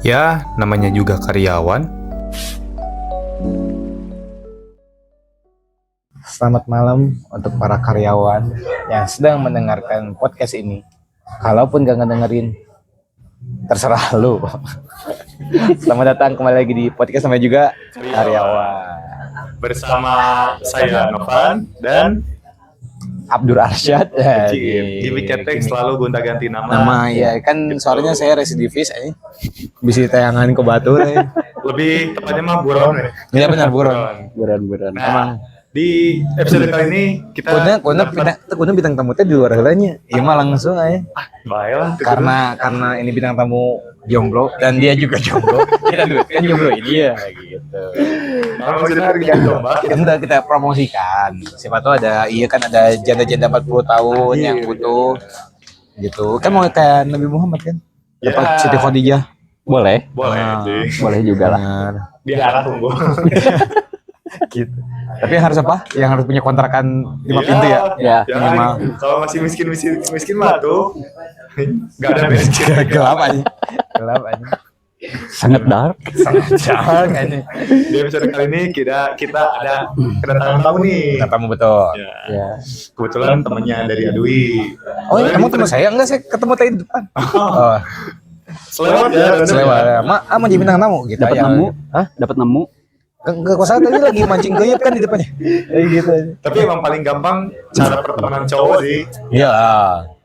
Ya, namanya juga karyawan. Selamat malam untuk para karyawan yang sedang mendengarkan podcast ini. Kalaupun gak ngedengerin, terserah lu. Selamat datang kembali lagi di podcast namanya juga karyawan. Bersama saya Novan dan Abdur Arsyad. Jimmy Ketek selalu gonta-ganti nama. Nama ya kan suaranya saya residivis bisa tayangan ke Batur. Lebih tepatnya mah buron ya. Iya benar buron. Buran. Nah, Emang di episode kali ini kita kuna bintang tamu teh di luar heulanya. Iya mah langsung aja. baiklah Karena ini bintang tamu jomblo dan dia juga jomblo. Kita dua kan jomblo ini ya gitu. maksudnya kita domba. Kita kita promosikan. Siapa tahu ada ada janda-janda 40 tahun yang butuh gitu. Kan mau kayak Nabi Muhammad kan? Dapat Ya. Siti Khadijah. Boleh Boleh juga lah. Benar. Di arah tunggu. Gitu. Tapi harus apa? Yang harus punya kontrakan 5 pintu ya? Ya. Jangan, kalau masih miskin mah tuh nggak ada bensin. Gelap aja. Gelap aja. Sangat dark. Jangan ini. Di episode kali ini kita ada kedatangan tamu nih. Kita tamu betul. Ya. Ya. Kebetulan temannya dari Adui. Oh, emang teman saya enggak, saya ketemu tadi di depan. Oh, Selewat ya. selewat. Mau jadi bintang tamu gitu Dapat aja. nemu? Hah? Dapat nemu? Ke kosan tadi lagi mancing gayap kan di depannya. Gitu aja. Tapi emang paling gampang cara pertemanan cowok sih. Iya.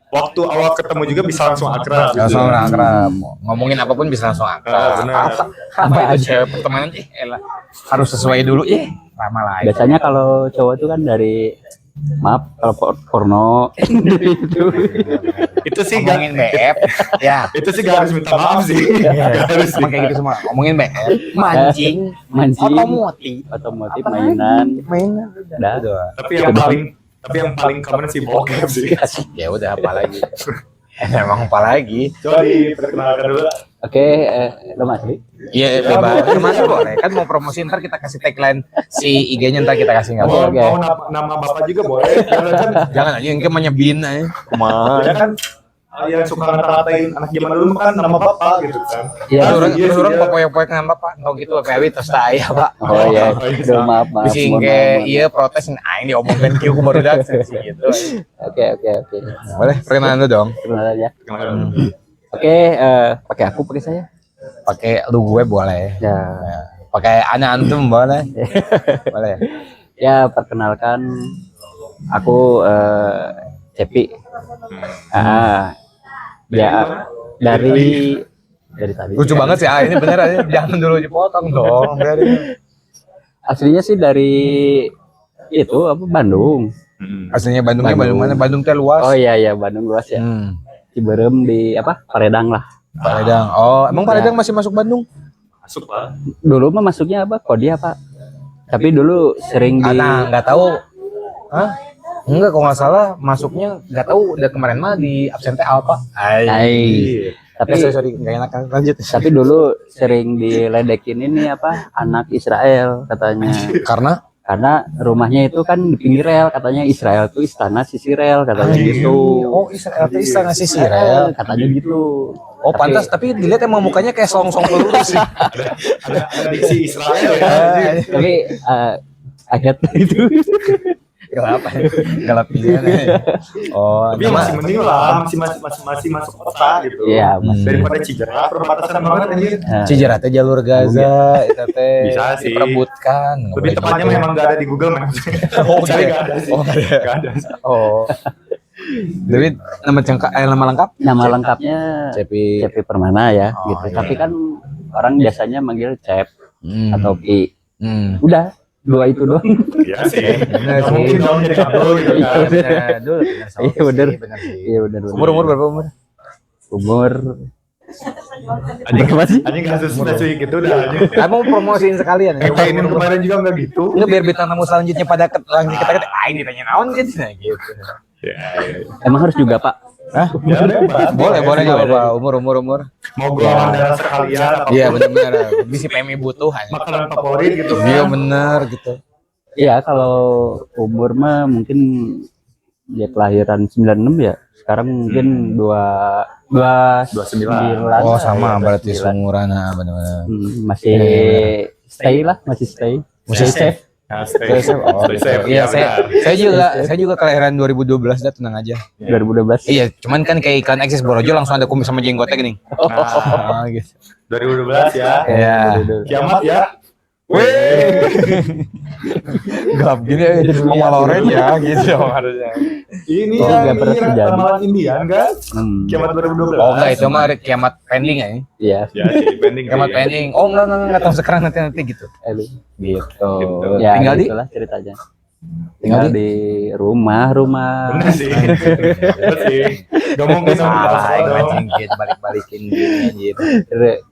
Waktu awal ketemu juga bisa langsung akrab. Langsung akrab. Ngomongin apapun bisa langsun akrab. benar. Apa aja pertemanan elah. Harus sesuai dulu lama lah. Biasanya kalau cowok itu kan dari kalau porno itu. Itu sih ngomongin BF. Ya. itu sih gak harus minta maaf sih. Gak harus sih. Emang kayak gitu semua. Ngomongin BF, mancing, Mancing, otomotif, mainan. udah. Udah. Tapi yang paling common sih bokep sih. Ya udah apa lagi? Emang apa lagi? Coba diperkenalkan dulu. Oke, lo masih? Iya, bebas. Masih boleh. Kan mau promosi ntar kita kasih tagline si IG-nya ntar kita kasih nggak Mau, apa? Oke. mau nama bapak juga boleh. Karena kan Jangan aja yang menyebin aja. ya kan yang suka ngata-ngatain anak zaman dulu kan nama bapak gitu kan. Iya. Terus orang popoy-popoy kan bapak. Tau gitu PW terus ya pak. Oh iya. Aduh, maaf. Bisa mohon kayak maaf. iya protes aing diomongin kieu ku baru dak gitu. Oke. Boleh perkenalan lu dong. Kenalan ya. Kenalkan. Oke, pakai aku, pakai saya. Pakai lu gue boleh. Ya. Pakai ana antum boleh. Boleh. Ya, perkenalkan aku Cepi. Ya dari tadi. Lucu banget sih ini bener aja. Jangan dulu dipotong dong. Biarin. Aslinya sih dari itu Bandung. Aslinya Bandungnya Bandung mana? Bandung teh luas. Oh iya Bandung luas ya. Ciberem di Paredang lah. Paredang. Oh, emang Paredang masih masuk Bandung? Masuk Pak. Dulu mah masuknya Kodia Pak. Tapi dulu sering di Nggak tahu. Hah? Enggak, kalau nggak salah masuknya nggak tahu. Udah kemarin mah di absen teh apa? Hai. Tapi Sorry, nggak enak lanjut. tapi dulu sering diledekin ini anak Israel katanya. Karena rumahnya itu kan di pinggir rel, katanya Israel itu istana sisi rel katanya gitu. Oh, Israel teh istana sisi rel. Katanya gitu. Oh, pantas. Tapi dilihat emang mukanya kayak song-song peluru sih. Ada diksi Israel ya. Tapi ayat itu. Gelap pilihan. Oh, Tapi masih mending lah, masih masuk kota gitu. Iya, Daripada Cijerah, perbatasan banget anjir. Cijerah teh jalur Gaza, itu teh Bisa sih. diperebutkan. Lebih tepatnya memang nggak ada di Google Maps. Oh, Cari nggak nggak ada sih. Oh, nggak ada. Nggak ada. Oh. Jadi nama lengkap? Nama lengkapnya Cepi. Cepi Permana ya Oh, gitu. iya. Tapi kan orang biasanya manggil Cep atau Pi. Hmm. Udah, dua itu doang. Iya sih. Bener Nggak sih. mungkin dong jadi Abdul gitu kan. Iya, bener. Iya benar. Umur berapa umur? Umur Anjing berapa sih? Anjing kasus cuy gitu dah anjing. Kamu promosiin sekalian. Ini kemarin juga nggak gitu. Nggak biar bintang tamu selanjutnya pada lanjut kita ini ditanya naon gitu gitu. Emang harus juga Pak? Hah? Ya bebas. Boleh nggak apa-apa. Umur. Mau golongan darah sekalian atau Iya benar. Bisa PMI butuh. makanan favorit gitu Iya kan. benar gitu. Iya, kalau umur mah mungkin ya kelahiran 96 ya. Sekarang mungkin 29. Oh sama Ya, berarti 29. seumuran, nah benar-benar. Masih stay lah, masih stay. Masih safe. Nah, Stay safe. Oh, stay safe. Iya, benar. saya juga kelahiran 2012 dah, tenang aja. 2012. Iya, cuman kan kayak iklan Eksis Borojo langsung ada kumis sama jenggotnya gini. Nah, gitu. 2012 ya. Iya. Kiamat ya. Gap gini sama Loren ya gitu harusnya. Ini Oh, yang nggak pernah ini terjadi. ramalan Indian kan? Kiamat 2012. Oh enggak, itu mah kiamat pending ya. Iya. Ya, sih, pending. Kiamat sih. pending. Oh enggak tahu sekarang nanti gitu. Aduh. Gitu. Ya, Tinggal di itulah ceritanya. Tinggal Tinggal di rumah. Bener sih. Bener sih. Gak mungkin dong kita salah sekolah dong. ngajengin balik-balikin gini anjir.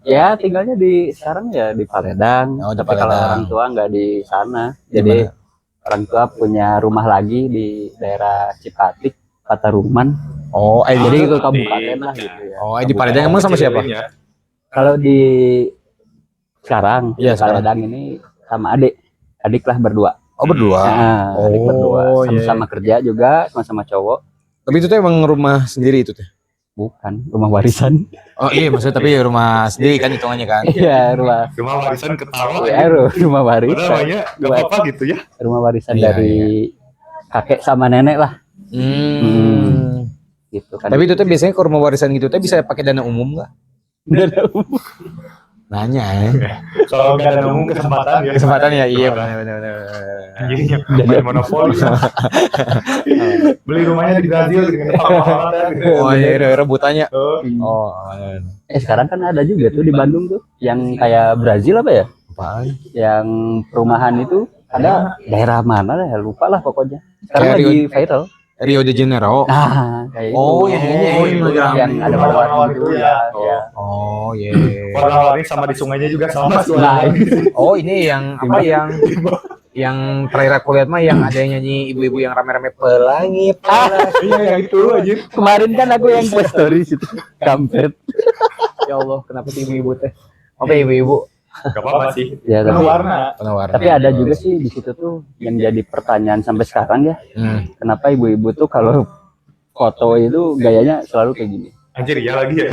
Ya tinggalnya di sekarang ya di Paledang. Oh, di Tapi kalau Paledang. orang tua nggak di sana. Di Jadi mana? orang tua punya rumah lagi di daerah Cipatik, Pataruman. Oh, Jadi jadi itu kabupaten lah gitu ya. oh, di Paledang emang sama siapa? Ya. Kalau di sekarang, Iya, di Paledang ini sama adik lah berdua. Oh, berdua. Nah, adik berdua, Oh, iya. sama-sama kerja juga, sama-sama cowok. Tapi itu tuh emang rumah sendiri itu teh. Bukan rumah warisan. Oh iya, maksudnya tapi rumah sendiri kan hitungannya kan. Iya, rumah Rumah warisan ketawa. ya, rumah Padahal warisan. namanya gak apa-apa gitu ya. Rumah warisan Iya, dari kakek sama nenek lah, gitu kan. Tapi itu tuh biasanya ke rumah warisan gitu tuh bisa pakai dana umum nggak? Nanya ya. Kalau nggak ada umum kesempatan ya. Kesempatan ya, iya benar. Anjingnya main monopoli. Beli rumahnya di Brazil dengan mahal-mahal gitu. Oh iya, rebutannya. Oh, Oh, Sekarang kan ada juga tuh di Bandung tuh yang kayak Brazil apa ya? apaan? Yang perumahan itu ada daerah mana ya, lupa lah pokoknya. Sekarang Kayak lagi viral. Rio de Janeiro. Nah, kayak Oh, itu. yang ini, yang ada warna itu ya. Ya. Oh iya. warna-warni sama di sungainya juga sama. Nah, Oh ini yang apa yang terakhir aku lihat mah yang ada yang nyanyi ibu-ibu yang rame-rame pelangi. Iya yang itu aja. kemarin kan aku yang post story situ. Kampret. Ya Allah, kenapa sih ibu-ibu teh? Apa ibu-ibu? Gak apa-apa sih. Ya, Penuh tapi, warna. Penawar. tapi ada juga sih di situ tuh yang jadi pertanyaan sampai sekarang ya. Kenapa ibu-ibu tuh kalau foto itu gayanya selalu kayak gini? Anjir ya lagi ya.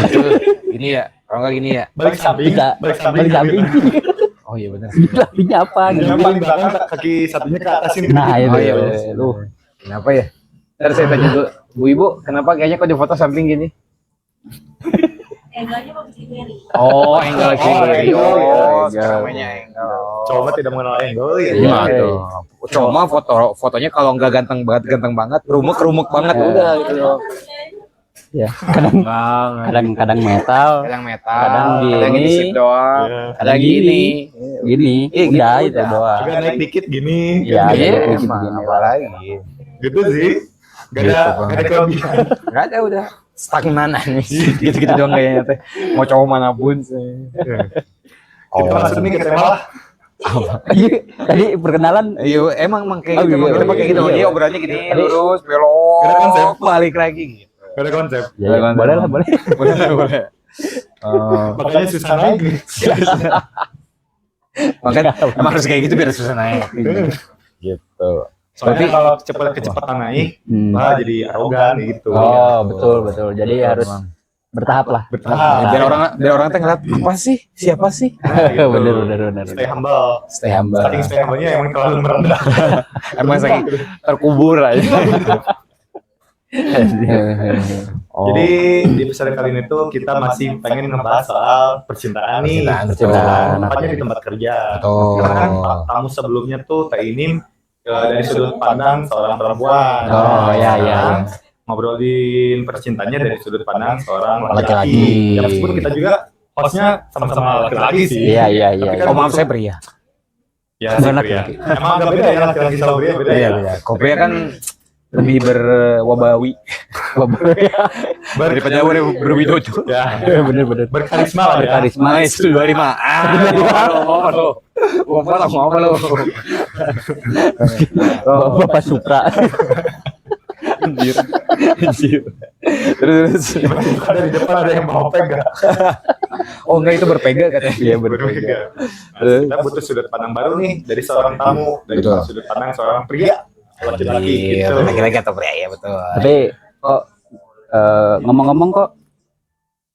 Gini ya, kalau nggak gini ya. Balik samping. Bisa Balik samping. balik samping. Oh iya benar. Sampingnya apa gitu? Yang paling belakang kaki satunya ke atasin. Nah, itu. Oh iya benar. Lu Kenapa ya? Terus saya tanya dulu, Bu Ibu, kenapa kayaknya kok di foto samping gini? Angle-nya bagus di kiri. Oh, angle kiri. Oh, Oh, iya. namanya angle. Cowok mah tidak mengenal angle ya. Iya. Tuh. Cuma fotonya kalau nggak ganteng banget, rumuk banget Iya. udah gitu loh. ya kadang Banget. kadang metal, Kadang metal, Kadang kadang gini. sip doang, Iya. kadang gini. gini, Iya, gitu udah udah. itu doang. Agak naik dikit gini. Iya, kan, iya. gitu. Kayak emang gini-gini apa lagi? Gitu sih. Gak Gitu, ada Bang. gak ada kelebihan. Nggak ada udah stagnan aja. Gitu-gitu doang kayaknya teh. Mau cowok manapun sih. Kita masuk nih ke tema lah. Tadi perkenalan Iya, emang kayak Oh, gitu. iya, Emang kita iya, pakai gitu. iya. Dia obrolannya gini, Iya. lurus, Gak ada konsep. belok, balik lagi gitu. Gak ada konsep. ya, ya, boleh lah, boleh. Boleh. Makanya susah naik nih. Makanya emang harus kayak gitu biar susah naik. Gitu. Soalnya kalau kecepatan naik, malah jadi arogan gitu. Oh, betul. Jadi harus bertahap lah. Bertahap. Biar orang teh ngeliat apa sih? Siapa sih? Nah, gitu. bener. Stay humble. Stay humble. Saking stay humble-nya emang terlalu merendah. Emang saking terkubur aja. Oh. Jadi di episode kali ini tuh kita masih pengen ngebahas soal percintaan nih. Percintaan. Tepatnya di tempat kerja. Betul. Karena kan tamu sebelumnya tuh Teh Inim dari sudut pandang seorang perempuan. Oh, iya. Ngobrolin percintaannya dari sudut pandang seorang Laki-laki. laki-laki. Ya meskipun kita juga hostnya sama-sama laki-laki sih. Iya. Tapi kan Oh maaf saya pria. Ya, sih, pria. Emang agak beda ya laki-laki sama pria beda ya. Beda. Kok pria kan lebih berwabawi daripada berwidodo. Ya, bener. berkarisma lah ya. Berkarisma. Itu 25. Mau apa lo? Bapak Supra. Anjir. Terus Ada di depan ada yang bawa pega. oh enggak itu berpega katanya. Iya, Berbeda. Nah, kita butuh sudut pandang baru nih dari seorang tamu, dari Betul. sudut pandang seorang pria, laki-laki Iya, gitu. laki-laki atau pria ya betul. Tapi kok ngomong-ngomong kok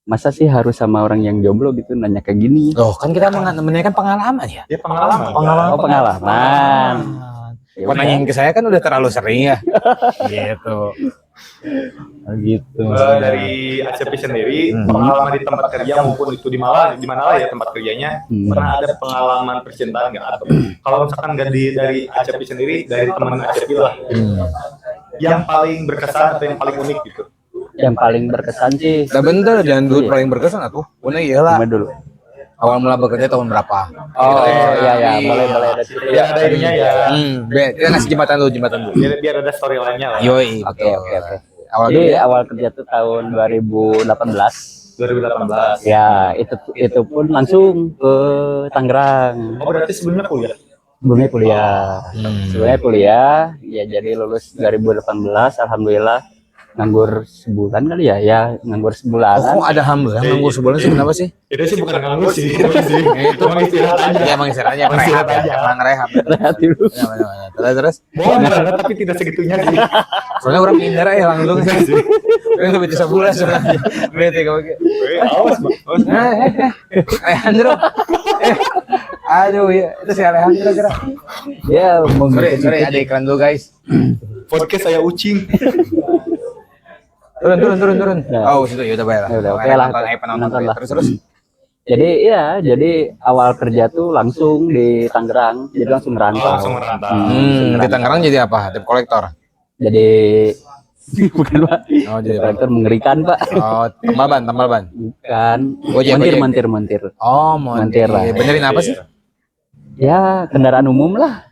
masa sih harus sama orang yang jomblo gitu nanya kayak gini. Loh, kan kita menanyakan pengalaman ya. Ya pengalaman. Oh, pengalaman. Ya Kok udah. nanyain ke saya kan udah terlalu sering ya. Gitu. Oh, gitu. Dari ACP sendiri, pengalaman di tempat kerja maupun itu di mana lah ya tempat kerjanya, pernah ada pengalaman percintaan nggak? Atau kalau misalkan nggak dari ACP sendiri, dari teman ACP lah, yang paling berkesan atau yang paling unik gitu? Yang paling berkesan sih Nah bentar, jangan dulu paling berkesan atuh. Bener iyalah. gimana dulu? Awal mula bekerja tahun berapa? Oh iya boleh ada situ Ya ya. ada ininya ya. Kita ngasih jembatan dulu. Biar ada storyline-nya lah. Yoi, Oke. Awal Jadi kerja. awal kerja tuh tahun 2018. 2018. Ya, itu pun langsung ke Tangerang. Oh berarti sebelumnya kuliah? Sebelumnya kuliah, ya jadi lulus 2018, alhamdulillah nganggur sebulan kali ya nganggur sebulan. Oh, kok ada hamba nganggur sebulan sih, kenapa sih? Itu sih bukan nganggur sih, itu emang istirahat aja. Ya emang istirahat aja, Istirahat rehab aja. ya, emang rehab. Rehat dulu. Ya, bener. Terus, Boleh, tapi tidak segitunya sih. soalnya orang pindah ya langsung. Udah nggak bisa sebulan soalnya. Bete kamu kayak. Awas, Bang. Alejandro. Aduh ya, itu si Alejandro kira. Ya, mau Sorry, ada iklan dulu guys. Podcast saya ucing. Turun. Ya. Oh, situ ya udah bayar. Ya udah, oke lah. Nonton lah. Terus. Jadi awal kerja tuh langsung di Tangerang, jadi langsung merantau. Langsung merantau. Di Tangerang jadi apa? Debt collector. Jadi bukan Pak. Oh, jadi Kolektor mengerikan Pak. Oh, tambal ban. Bukan. Gojek. Montir. Oh, Montir lah. Benerin apa sih? Ya kendaraan umum lah.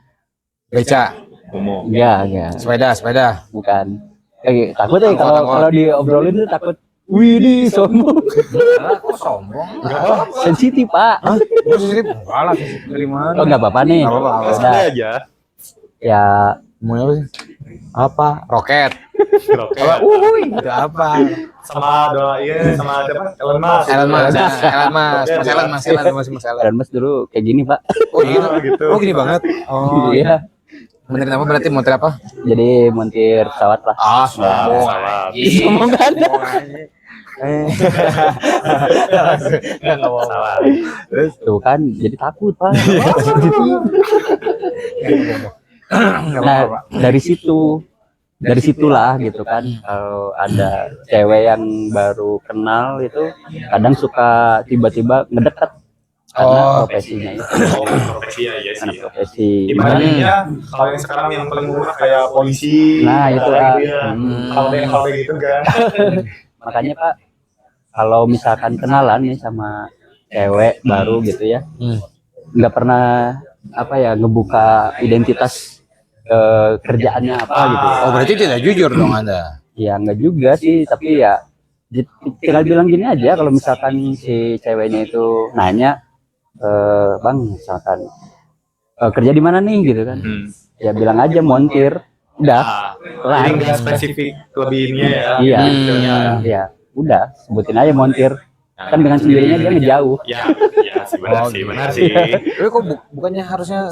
Beca, Umum. Ya. sepeda. Bukan. Takut ya Angkot. kalau diobrolin tuh takut. Widih sombong. Kok sombong? Sensitif Pak. Positif. Alah, dari mana? Oh nggak apa-apa nih. Nggak apa-apa. Udah. Santai aja. Ya Mau apa sih? apa? Roket. Oke. Itu apa? Sama ada apa? Elon Musk. Mas Elon. Dan Mas dulu kayak gini Pak. Oh gitu. Gitu. Oh gini banget. Oh Iya. benerin apa berarti motor apa? Jadi montir pesawat lah. Ah, Pesawat. Sombong kan? Pesawat. Tuh kan jadi takut Pak. Nah, dari situlah gitu kan, kalau ada cewek yang baru kenal itu kadang suka tiba-tiba ngedekat karena profesinya itu, Profesi ya, iya karena sih. profesi. Dibandingnya kalau yang sekarang yang paling umum kayak polisi. Nah, itu lah. Hal kayak gitu kan. Makanya Pak, kalau misalkan kenalan nih sama cewek baru gitu ya, nggak pernah ngebuka identitas kerjaannya apa gitu. Oh berarti tidak jujur dong Anda? Ya nggak juga sih, tapi ya tinggal bilang gini aja kalau misalkan si ceweknya itu nanya, Bang misalkan kerja di mana nih gitu kan, ya bilang aja montir, udah Jadi nggak spesifik lebihnya ya. iya, Detailnya. iya, udah sebutin aja montir, kan dengan sendirinya dia ngejauh. Ya sih benar sih, benar sih. Tapi kok bukannya harusnya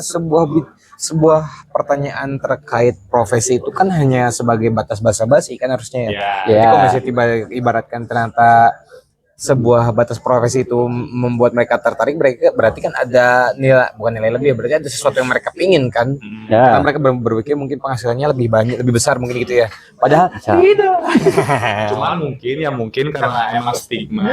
sebuah pertanyaan terkait profesi itu kan hanya sebagai batas basa-basi kan harusnya ya. Ya. Ya. Jadi kalau misalnya ibaratkan ternyata sebuah batas profesi itu membuat mereka tertarik, berarti kan ada bukan nilai lebih, berarti ada sesuatu yang mereka pingin kan. Karena Ya, mereka berpikir mungkin penghasilannya lebih banyak, lebih besar mungkin gitu ya. padahal tidak. Cuman mungkin karena emang stigma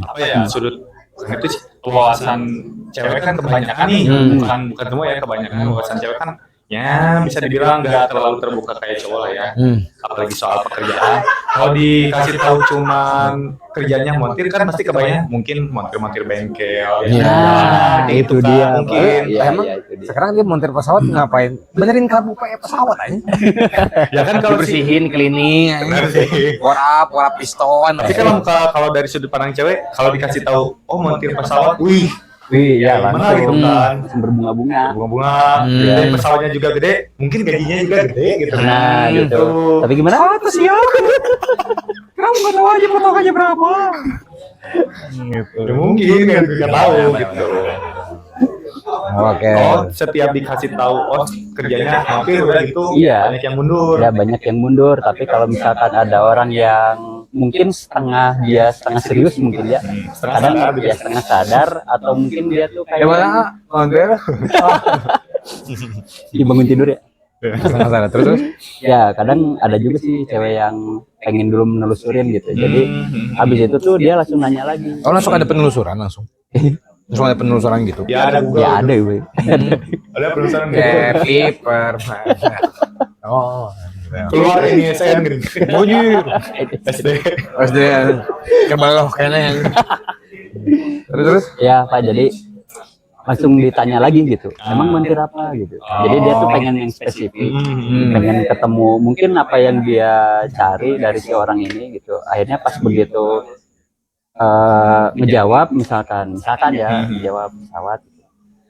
apa ya sudut itu sih, wawasan cewek kan kebanyakan nih, bukan semua ya, kebanyakan wawasan cewek kan ya bisa dibilang nggak terlalu terbuka kayak cowok lah ya. Apalagi soal pekerjaan. Kalau dikasih tahu cuman kerjanya montir kan pasti kebayang mungkin montir bengkel. Iya. Nah, Kayak itu kan, dia. mungkin. Iya, Emang iya, itu dia. sekarang dia montir pesawat ngapain? Benerin karbu kayak pesawat aja. Ya kan kalau sih Bersihin, cleaning, benar sih. warap piston. Tapi kalau dari sudut pandang cewek, kalau dikasih tahu, oh montir pesawat, wih, Wih, ya gimana gitu langsung kan? langsung berbunga-bunga. Bunga-bunga, dan pesawatnya juga gede, mungkin gajinya juga gede gitu. Nah, gitu. Tapi gimana? Atas ya. Kamu nggak tahu aja potongannya berapa? Gitu. Ya, mungkin nggak tahu gitu. Oke. Oh, setiap dikasih tahu, oh kerjanya hampir udah gitu, Iya. banyak yang mundur. Ya banyak yang mundur, tapi kalau misalkan ada orang yang mungkin setengah dia setengah serius mungkin ya. Setengah Kadang sadar dia gitu. setengah sadar atau mungkin dia tuh kayak Gimana? Konter? dibangun tidur ya. Setengah sadar. Terus? Ya kadang ada juga sih cewek yang pengen dulu menelusurin gitu. Jadi habis itu tuh dia langsung nanya lagi. Oh langsung ada penelusuran langsung? Langsung ada penelusuran gitu? Ya ada Google. Ya ada gue. Ada perusahaan Paper. Oh. keluar ini SN gini. Bonyir. SD. SD kebaloh kayaknya yang. Terus? Ya Pak, jadi langsung ditanya lagi gitu. Emang montir apa gitu. Jadi dia tuh pengen yang spesifik. Pengen ketemu mungkin apa yang dia cari dari si orang ini gitu. Akhirnya pas begitu ngejawab misalkan ya menjawab pesawat.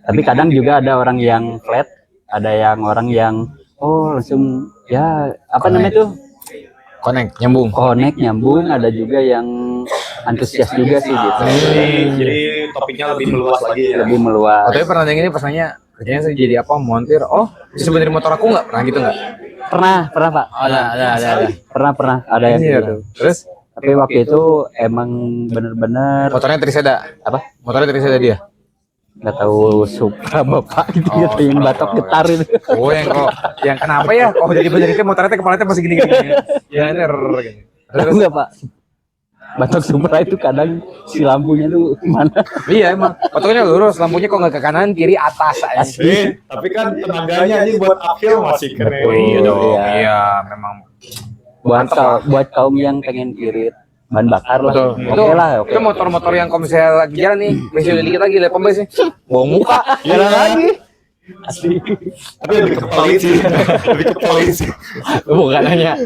Tapi kadang juga ada orang yang flat, ada yang orang yang langsung ya apa namanya tuh Connect, nyambung. connect nyambung, ada juga yang antusias juga sih gitu. Jadi topiknya lebih meluas lagi ya. Lebih meluas. Oh, tapi pernah yang ini pas nanya kerjanya saya jadi apa montir. Oh bisa benerin motor aku nggak pernah gitu nggak? Pernah Pak. Ada. Pernah ada yang Iya. gitu. Terus Tapi waktu itu emang bener-bener motornya Triseda. apa? Motornya Triseda dia. Nggak tahu Supra bapak gitu gitu yang batok getar itu. Oh yang kenapa ya? Oh jadi benerin itu motornya kepalanya masih gini-gini. Ya ini gini. Tahu nggak Pak? Batok Supra itu kadang si lampunya tuh mana? Iya emang motornya lurus, lampunya kok nggak ke kanan, kiri, atas aja. Tapi kan tenaganya aja buat uphill masih keren. Betul. Iya dong. Iya. Iya memang. Buat kaum yang pengen irit bahan bakar lah. Betul. Oke lah, oke. Itu motor-motor yang kalau misalnya lagi jalan nih, masih udah dikit lagi lihat pembes nih. Bawa muka, jalan lagi. Asli. Tapi lebih ke polisi. Lebih ke polisi. Bukan nanya.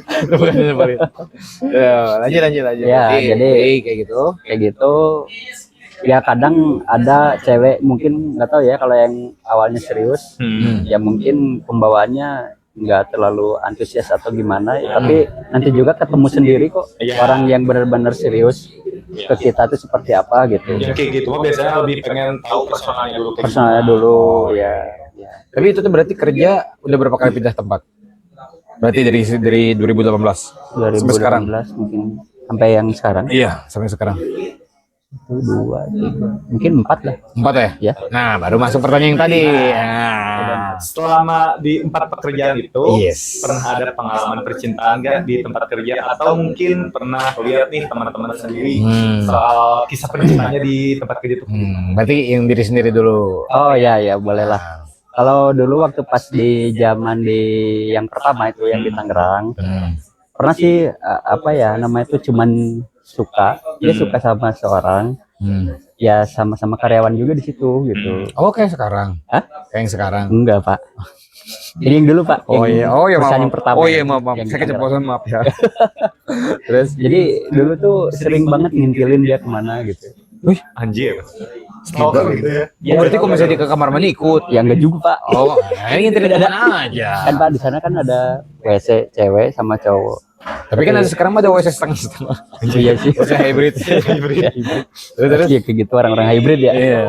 Ya, lanjut. Ya, jadi kayak gitu. kayak gitu. Ya kadang ada cewek mungkin nggak tahu ya kalau yang awalnya serius, ya mungkin pembawaannya nggak terlalu antusias atau gimana, tapi nanti juga ketemu sendiri kok Iya. orang yang benar-benar serius ke kita tuh seperti apa gitu. Ya kayak gitu mah biasanya lebih pengen tahu personalnya dulu kayak Personalnya dulu ya. Tapi itu tuh berarti kerja udah berapa kali pindah tempat? Berarti dari 2018 sampai sekarang. 2018 mungkin sampai yang sekarang Iya, sampai sekarang. 2, 3, mungkin 4 lah. 4 ya? Ya. Nah, baru masuk pertanyaan yang tadi. Nah. selama di 4 pekerjaan itu Yes. pernah ada pengalaman percintaan nggak di tempat kerja atau mungkin pernah lihat nih teman-teman sendiri soal kisah percintaannya di tempat kerja itu? Berarti yang diri sendiri dulu. Oh ya boleh lah. Kalau dulu waktu pas di zaman yang pertama itu yang di Tangerang, pernah sih apa ya namanya itu cuman dia suka sama seorang, ya sama-sama karyawan juga di situ gitu. Oh, kayak sekarang. Hah? Kayak yang sekarang. Enggak Pak. Ini yang dulu Pak. Oh yang iya, perusahaan maaf. yang pertama. Oh iya, maaf. Yang di Saya Tangerang. keceplosan, maaf ya. Terus jadi dulu tuh sering banget ngintilin dia kemana gitu. Anjir. Stalker gitu ya. Ya, Oh, berarti kalau misalnya dia ke kamar mandi ikut. ya enggak juga Pak. Oh, ini tidak ada aja. Kan Pak di sana kan ada WC cewek sama cowok. Tapi kan ada sekarang mah ada WC setengah. Iya sih. WC hybrid. Ya, terus ya kayak gitu orang-orang hybrid ya. Iya.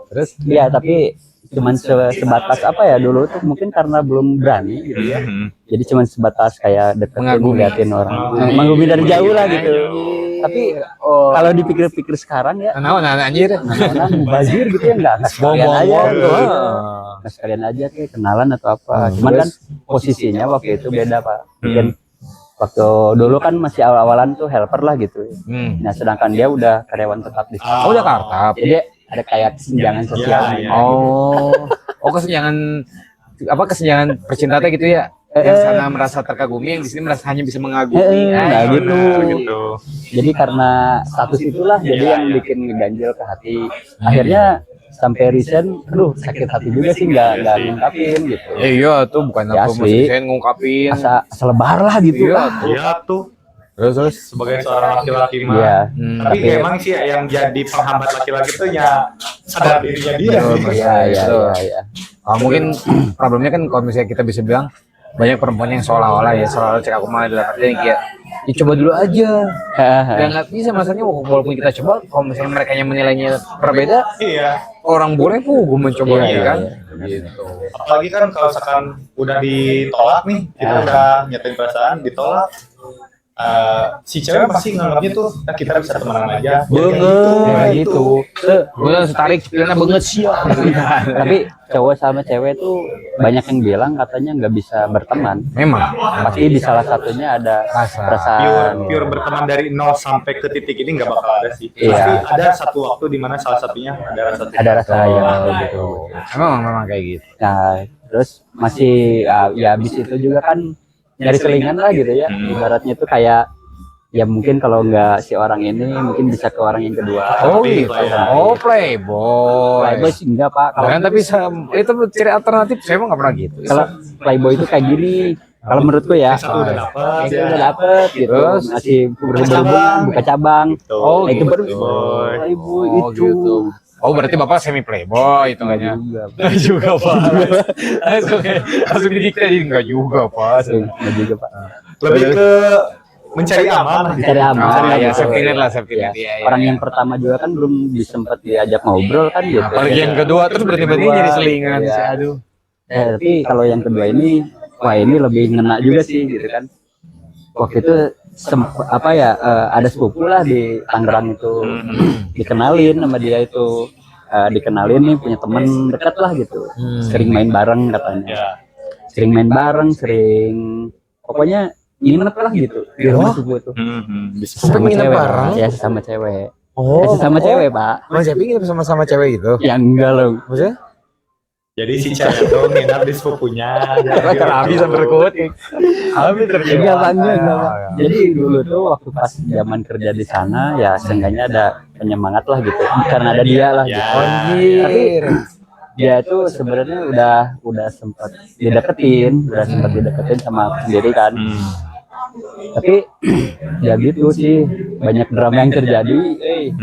Terus Iya, tapi cuman sebatas apa ya dulu tuh mungkin karena belum berani gitu ya. Jadi cuman sebatas kayak deketin Mengagumi. ngeliatin orang. Mengagumi dari jauh lah gitu. Tapi kalau dipikir-pikir sekarang ya anjir. orang mubazir gitu ya enggak sekalian aja. Nggak sekalian aja kayak kenalan atau apa. Cuman kan posisinya waktu itu beda Pak. Mungkin waktu dulu kan masih awal-awalan tuh helper lah gitu. Nah sedangkan dia udah karyawan tetap di sana. Oh, udah kartap. Jadi ada kayak kesenjangan sosial. Iya. Oh, kesenjangan percintaan gitu ya. Yang sana merasa terkagumi, yang di sini merasa hanya bisa mengagumi. Nah gitu. Benar, gitu. Jadi karena status itulah jadi yang bikin ngeganjel ke hati. Akhirnya sampai resign, aduh sakit hati juga sih nggak ngungkapin gitu. Iya, tuh bukan Ya, apa asli. saya ngungkapin. Asal lebar lah gitu Iya, lah. Iya tuh Terus sebagai seorang laki-laki mah. Iya. Tapi emang sih yang jadi penghambat laki-laki tuh ya sadar dirinya dia. Iya. Mungkin problemnya kan kalau misalnya kita bisa bilang banyak perempuan yang seolah-olah ya selalu cek aku mah dalam artian kayak ya coba dulu aja. Ya nggak bisa maksudnya walaupun kita coba kalau misalnya mereka yang menilainya berbeda Iya. orang boleh gue mencoba Iya, ya kan iya. gitu. Apalagi kan kalau misalkan udah ditolak nih, kita udah nyatain perasaan, ditolak. si cewek pasti nganggapnya tuh kita bisa temenan aja. Kayak gitu. Gue tarik cepilnya banget sih. Tapi cowok sama cewek tuh banyak yang bilang katanya nggak bisa berteman. Memang. Pasti di salah satunya ada perasaan. Pure berteman dari 0 sampai ke titik ini nggak bakal ada sih. Iya. Pasti ada satu waktu di mana salah satunya ada rasa Ada rasa yang gitu. Memang kayak gitu. Nah, terus masih ya habis itu juga kan nyari selingan lah gitu ya. Ibaratnya tuh kayak ya mungkin kalau nggak si orang ini mungkin bisa ke orang yang kedua. Oh gitu. Oh playboy. Playboy sih enggak Pak. Kalau Tapi itu ciri alternatif saya emang nggak pernah gitu. kalau playboy itu kayak gini. Kalau menurutku ya, Satu udah dapet, itu udah dapet gitu. Terus Masih berhubung buka cabang. Oh, Nah, itu baru gitu. playboy Oh itu. gitu. Oh berarti bapak semi playboy itu kayaknya. Juga. Juga pak. Langsung didikte enggak juga pak. Enggak juga Pak. lebih ke mencari aman. Mencari aman. Oh ya gitu. safety net lah safety Ya. net. Iya, iya. Orang yang pertama juga kan belum disempet diajak ngobrol kan gitu. Apalagi yang kedua terus berarti jadi selingan Iya. sih aduh. Tapi kalau yang kedua ini, wah ini lebih ngena juga sih gitu kan. Waktu itu ada sepupu lah di Tangerang itu, dikenalin sama dia itu, dikenalin nih punya teman dekat lah gitu, sering main bareng katanya, Ya. sering main bareng, sering pokoknya nginep lah gitu di rumah sepupu itu. Sampai nginep Cewek, bareng? ya sama cewek. Oh, Sama cewek Pak. Mas Cepi nginep sama cewek gitu. Ya enggak loh. Maksudnya? Jadi si cewek tuh nginap di sepupunya. Habis sampai kuat. Habis Enggak Pak, enggak Pak. Jadi dulu tuh waktu pas zaman kerja di sana ya seenggaknya ada penyemangat lah gitu. Karena ada dia lah Ya. gitu. Anjir. Dia tuh sebenarnya udah sempat dideketin sama aku sendiri kan. Tapi ya gitu sih, banyak drama yang terjadi.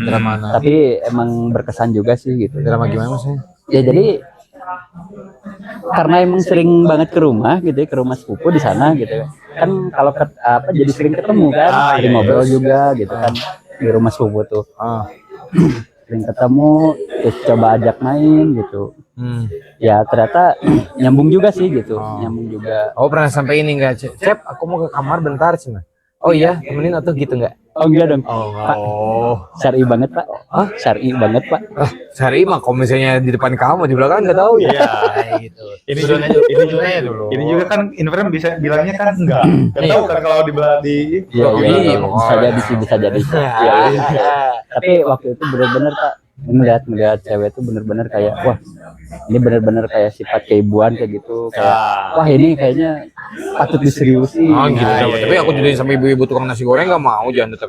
Drama mana? Tapi emang berkesan juga sih gitu. Drama gimana maksudnya? Ya jadi karena emang sering banget ke rumah gitu ya, ke rumah sepupu di sana gitu kan, kalau jadi sering ketemu kan, sering ngobrol juga gitu kan di rumah sepupu tuh, sering ketemu, terus coba ajak main gitu, ya ternyata nyambung juga sih gitu, nyambung juga. Oh pernah sampai ini enggak, Cep? Aku mau ke kamar bentar cina. Oh iya, temenin atau gitu enggak? Oh enggak dong, Pak, Oh, syar'i banget Pak, syar'i banget Pak. Sari mah kalau misalnya di depan kamu di belakang nggak tahu ya. Iya. Gitu. Ini juga kan Inframe bisa bilangnya kan enggak. Kan tahu kan kalau di Iya, iya. bisa jadi sih, bisa jadi. Ya, tapi waktu itu benar-benar Pak, melihat cewek itu benar-benar kayak wah ini benar-benar kayak sifat keibuan kayak gitu, kayak wah ini kayaknya patut diseriusin. Oh gitu. iya, Tapi aku jadi sama ibu-ibu tukang nasi goreng nggak mau jangan tetap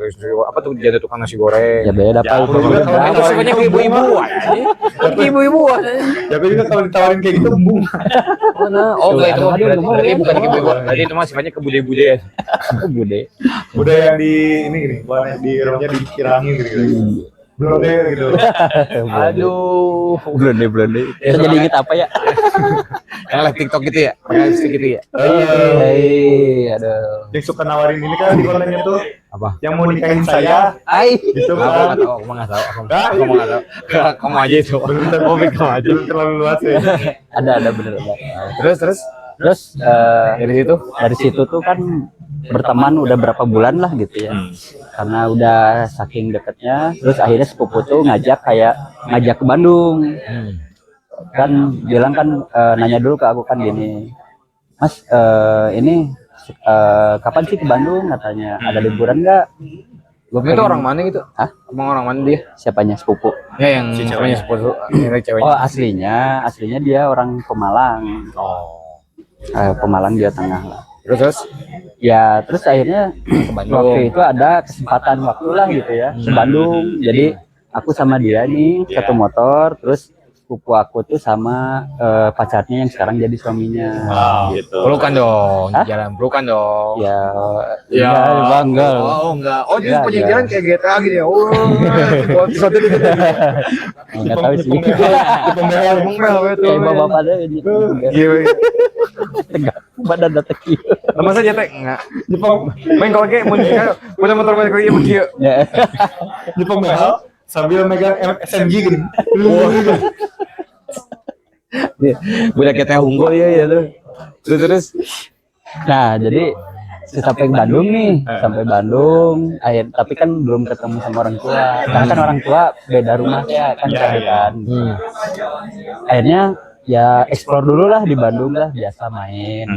jadi tukang nasi goreng. Ya beda Pak, itu juga kalau Itu sifatnya ke ibu-ibu aja. Ke ibu-ibu aja. Tapi juga kalau ditawarin kayak gitu embung. Mana? Oh enggak itu mah Aduh, berarti bukan ke ibu-ibu. Berarti itu mah sifatnya ke bude-bude. bude. Udah yang di ini gini, bukan di rumahnya dikirangin gitu. Belum deh gitu. Aduh. Blonde. Kita jadi inget apa ya? Yang live TikTok gitu ya? Pakai lipstick gitu ya? Hei, aduh. Yang suka nawarin ini kan di kontennya tuh Apa? yang mau nikahin saya gitu Aku kan. nggak tahu, aku nggak tahu. Aku nggak tahu. Kamu aja itu. Belum terlalu luas ya. Ada bener. Terus Terus dari situ tuh kan berteman udah berapa bulan lah gitu ya, karena udah saking deketnya, terus akhirnya sepupu tuh ngajak ke Bandung, kan bilang kan nanya dulu ke aku kan gini, Mas ini kapan sih ke Bandung katanya, ada liburan nggak? itu orang mana gitu? Hah? Emang orang mana dia? Siapanya sepupu? Ya yang Si ceweknya sepuluh, ceweknya. Oh aslinya dia orang Pemalang. Pemalang Jawa Tengah lah. Terus Terus akhirnya waktu itu ada kesempatan waktu lah gitu ya ke Bandung. Jadi aku sama dia nih satu motor, terus sepupu aku tuh sama pacarnya yang sekarang jadi suaminya. Gitu. pelukan dong, Hah? jalan pelukan dong. Ya, Ya, bangga. Oh enggak. Oh Enggak, jadi ya. jalan kayak GTA gitu ya. Oh. Nggak tahu sih. Kayak bapak deh ini. Tegak, badan udah tekil. Masa jatah enggak? Main kalau kayak punya motor main kalau begitu. Ya. Jepang behel sambil megang SMG gini. Budak kita unggul ya tuh. Terus Nah, jadi sampai Bandung nih, sampai Bandung. Tapi kan belum ketemu sama orang tua. Karena kan orang tua beda rumah ya kan, kan. Akhirnya ya explore dulu lah di Bandung lah, biasa main.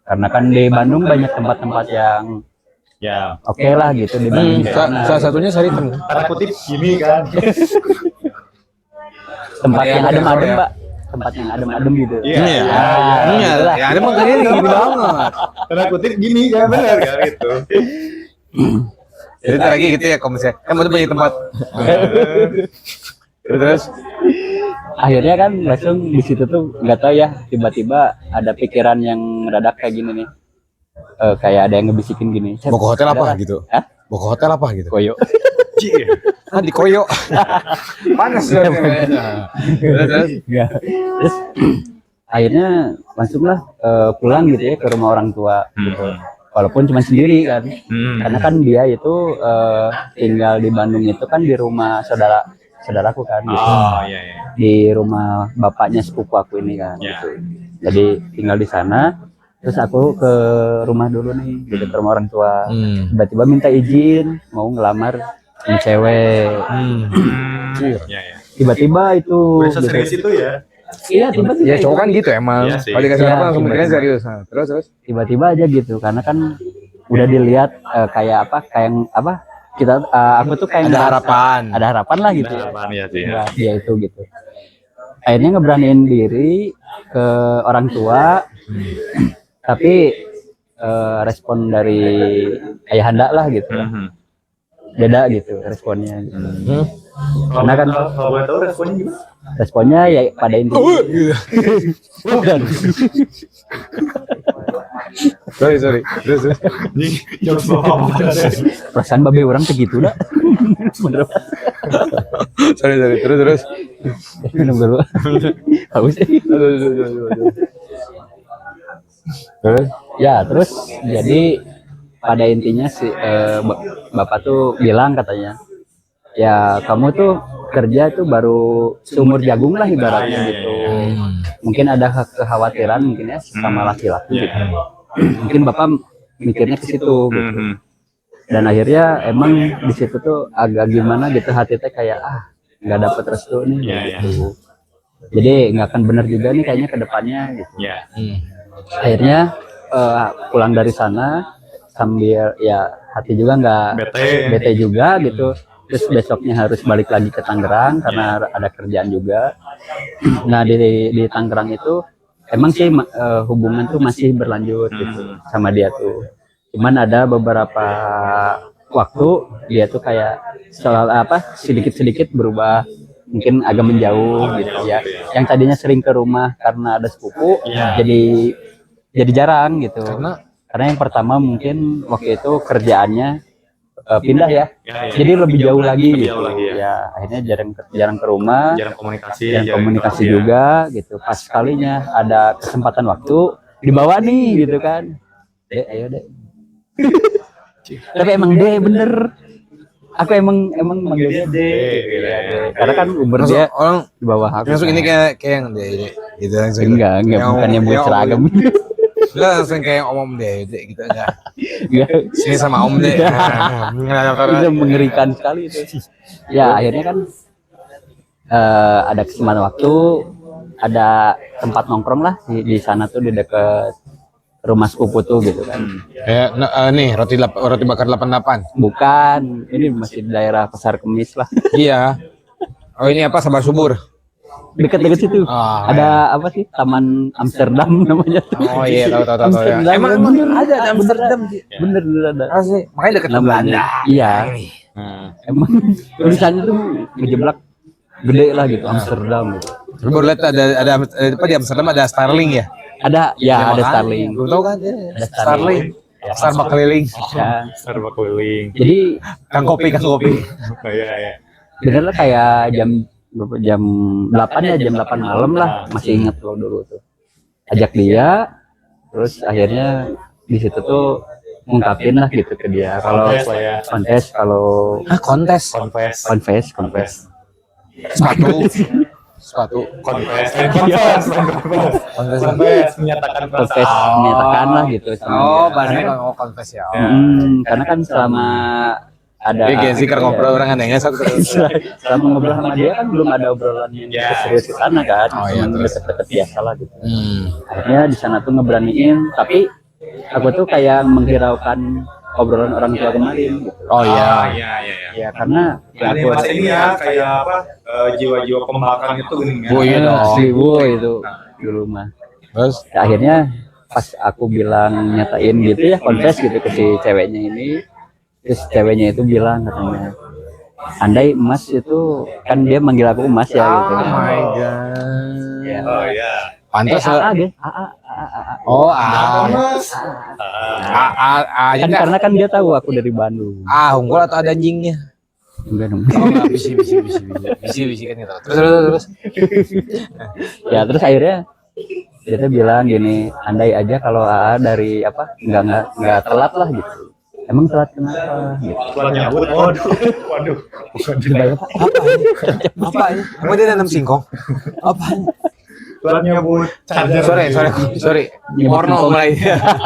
Karena kan di Bandung banyak tempat-tempat yang Ya, oke lah gitu di Bandung. Salah satunya Saritem. tanda kutip gini kan. Tempat yang adem-adem, Mbak. Tempat yang adem-adem gitu. Iya. Iya, ya ada mah kayaknya gini banget. Tanda kutip gini kan, benar kan gitu. Jadi lagi gitu ya kalau misalnya kan itu banyak tempat. Terus Akhirnya kan langsung di situ tuh nggak tahu ya, tiba-tiba ada pikiran yang mendadak kayak gini nih. Kayak ada yang ngebisikin gini. mau ke hotel apa gitu? Hah? Mau ke hotel apa gitu? Koyo. Ah di koyo. Panas ya. Terus Terus akhirnya langsunglah pulang gitu ya ke rumah orang tua. Gitu. Walaupun cuma sendiri kan. Karena kan dia itu tinggal di Bandung itu kan di rumah saudaraku kan gitu. Oh iya iya. Di rumah bapaknya sepupu aku ini kan Ya. gitu. Jadi tinggal di sana. Terus aku ke rumah dulu nih, gitu ke rumah orang tua. Tiba-tiba minta izin mau ngelamar yang cewek. Iya iya. Tiba-tiba itu Udah serius itu ya. Iya, tiba-tiba ya cowok kan gitu emang. Iya sih. Kalau dikasih Iya, apa langsung mikirnya tiba-tiba. serius. Nah, terus tiba-tiba aja gitu, karena kan udah dilihat kayak apa kita aku tuh kayak ada ngerasa- harapan. ada harapan lah gitu ya. Harapan ya sih. Enggak, dia itu gitu. Akhirnya ngeberaniin diri ke orang tua, tapi respon dari ayahanda lah gitu, beda gitu responnya. Gitu. Karena kan kalau boleh tahu responnya gimana? responnya ya pada intinya. Bukan. Sorry. Terus. Jokes bapak. Perasaan babe orang segitu dah. Bener. Sorry. Terus. Minum dulu. Haus. Terus. Ya, terus jadi pada intinya si bapak tuh bilang katanya, ya kamu tuh kerja tuh baru seumur jagung lah ibaratnya gitu. Mungkin ada kekhawatiran mungkin ya sama laki-laki gitu. Mungkin bapak mikirnya ke situ gitu. Dan akhirnya emang di situ tuh agak gimana gitu, hati teh kayak nggak dapet restu nih gitu. Jadi nggak akan bener juga nih kayaknya ke depannya gitu. Ya. Akhirnya pulang dari sana sambil ya hati juga nggak bete juga gitu. Terus besoknya harus balik lagi ke Tangerang karena ada kerjaan juga. Nah di Tangerang itu emang sih hubungan tuh masih berlanjut gitu sama dia tuh. Cuman ada beberapa waktu dia tuh kayak sedikit-sedikit berubah, mungkin agak menjauh gitu ya. Yang tadinya sering ke rumah karena ada sepupu, jadi jarang gitu. Karena yang pertama mungkin waktu itu kerjaannya pindah ya. Jadi lebih jauh lagi gitu. Ya, akhirnya jarang ke rumah, Jarang komunikasi. jarang komunikasi juga gitu. Pas sekalinya ada kesempatan waktu dibawa nih gitu kan. Ayo deh. Tapi emang deh bener. Aku emang manggilnya deh. Karena kan umur dia Orang di bawah aku. langsung ini kayak yang deh gitu langsung. Enggak, bukannya buat seragam. Enggak langsung kayak om deh gitu aja. Enggak. Sini sama om deh. Itu mengerikan sekali itu. Ya akhirnya kan ada kesempatan waktu, ada tempat nongkrong lah di sana tuh di dekat rumah sepupu tuh gitu kan. Kayak nih roti bakar 88. Bukan, ini masih di daerah Pasar Kemis lah. Iya. Oh ini apa Sabar Subur? Dekat-dekat situ. Ah, Ada apa sih? Taman Amsterdam namanya tuh. Oh iya tahu. Amsterdam. Emang bener, ada Amsterdam. bener ada. Asli, makanya dekat Belanda. Iya. Emang tulisannya tuh ngejeblak gede lah gitu, Amsterdam gitu. Lu baru lihat ada apa di Amsterdam ada Starling ya? Ada Starling. Lu tahu kan? Ada Starling. Starbucks keliling. Ya. Starbucks keliling. Jadi Kang kopi. Iya. bener lah kayak jam 8 ya, jam 8 malam lah, masih ingat lo dulu tuh. Ajak dia, terus akhirnya di situ tuh ngungkapin lah gitu ke dia kalau Kontes lah ya. kontes kalau Kontes. Confess. confess Sepatu. suatu Confess menyatakan Confess perasaan. menyatakan lah gitu sama dia. banyak ngomong confess ya. Karena kan selama ada Iya, Genzi kan ngobrol orang anehnya satu terus. selama ngobrol sama dia kan belum ada obrolan yang Ya. serius ke sana kan. Oh, iya, Cuma terus. deket-deket biasa lah gitu. Akhirnya di sana tuh ngeberaniin, tapi aku tuh kayak menghiraukan obrolan orang tua kemarin gitu. Oh iya. Iya. Ya karena ya Ini aku masa ini ya kayak apa jiwa-jiwa pembangkang itu gini kan. Oh, iya dong. asli itu dulu mah. Terus Ya, akhirnya pas aku bilang nyatain gitu ya confess gitu ke si ceweknya ini, terus ceweknya itu bilang katanya, andai Mas itu kan dia manggil aku Mas ya gitu. oh my god. Ya. Oh iya. Pantas AA deh, Oh, Mas. aja kan karena kan dia tahu aku dari Bandung. unggul atau ada anjingnya? Enggak dong. Oh, enggak, bisi kan gitu. Terus. Ya terus akhirnya dia tuh bilang gini, andai aja kalau AA dari apa nggak telat lah gitu. Emang telat kenapa? Gitu. Tuan nyabut. Waduh. Dibayar apa? Apa ya? Emang dia nanam singkong? Apa? Tuan nyabut charger. Sorry. Nyebut Porno singkong. mulai.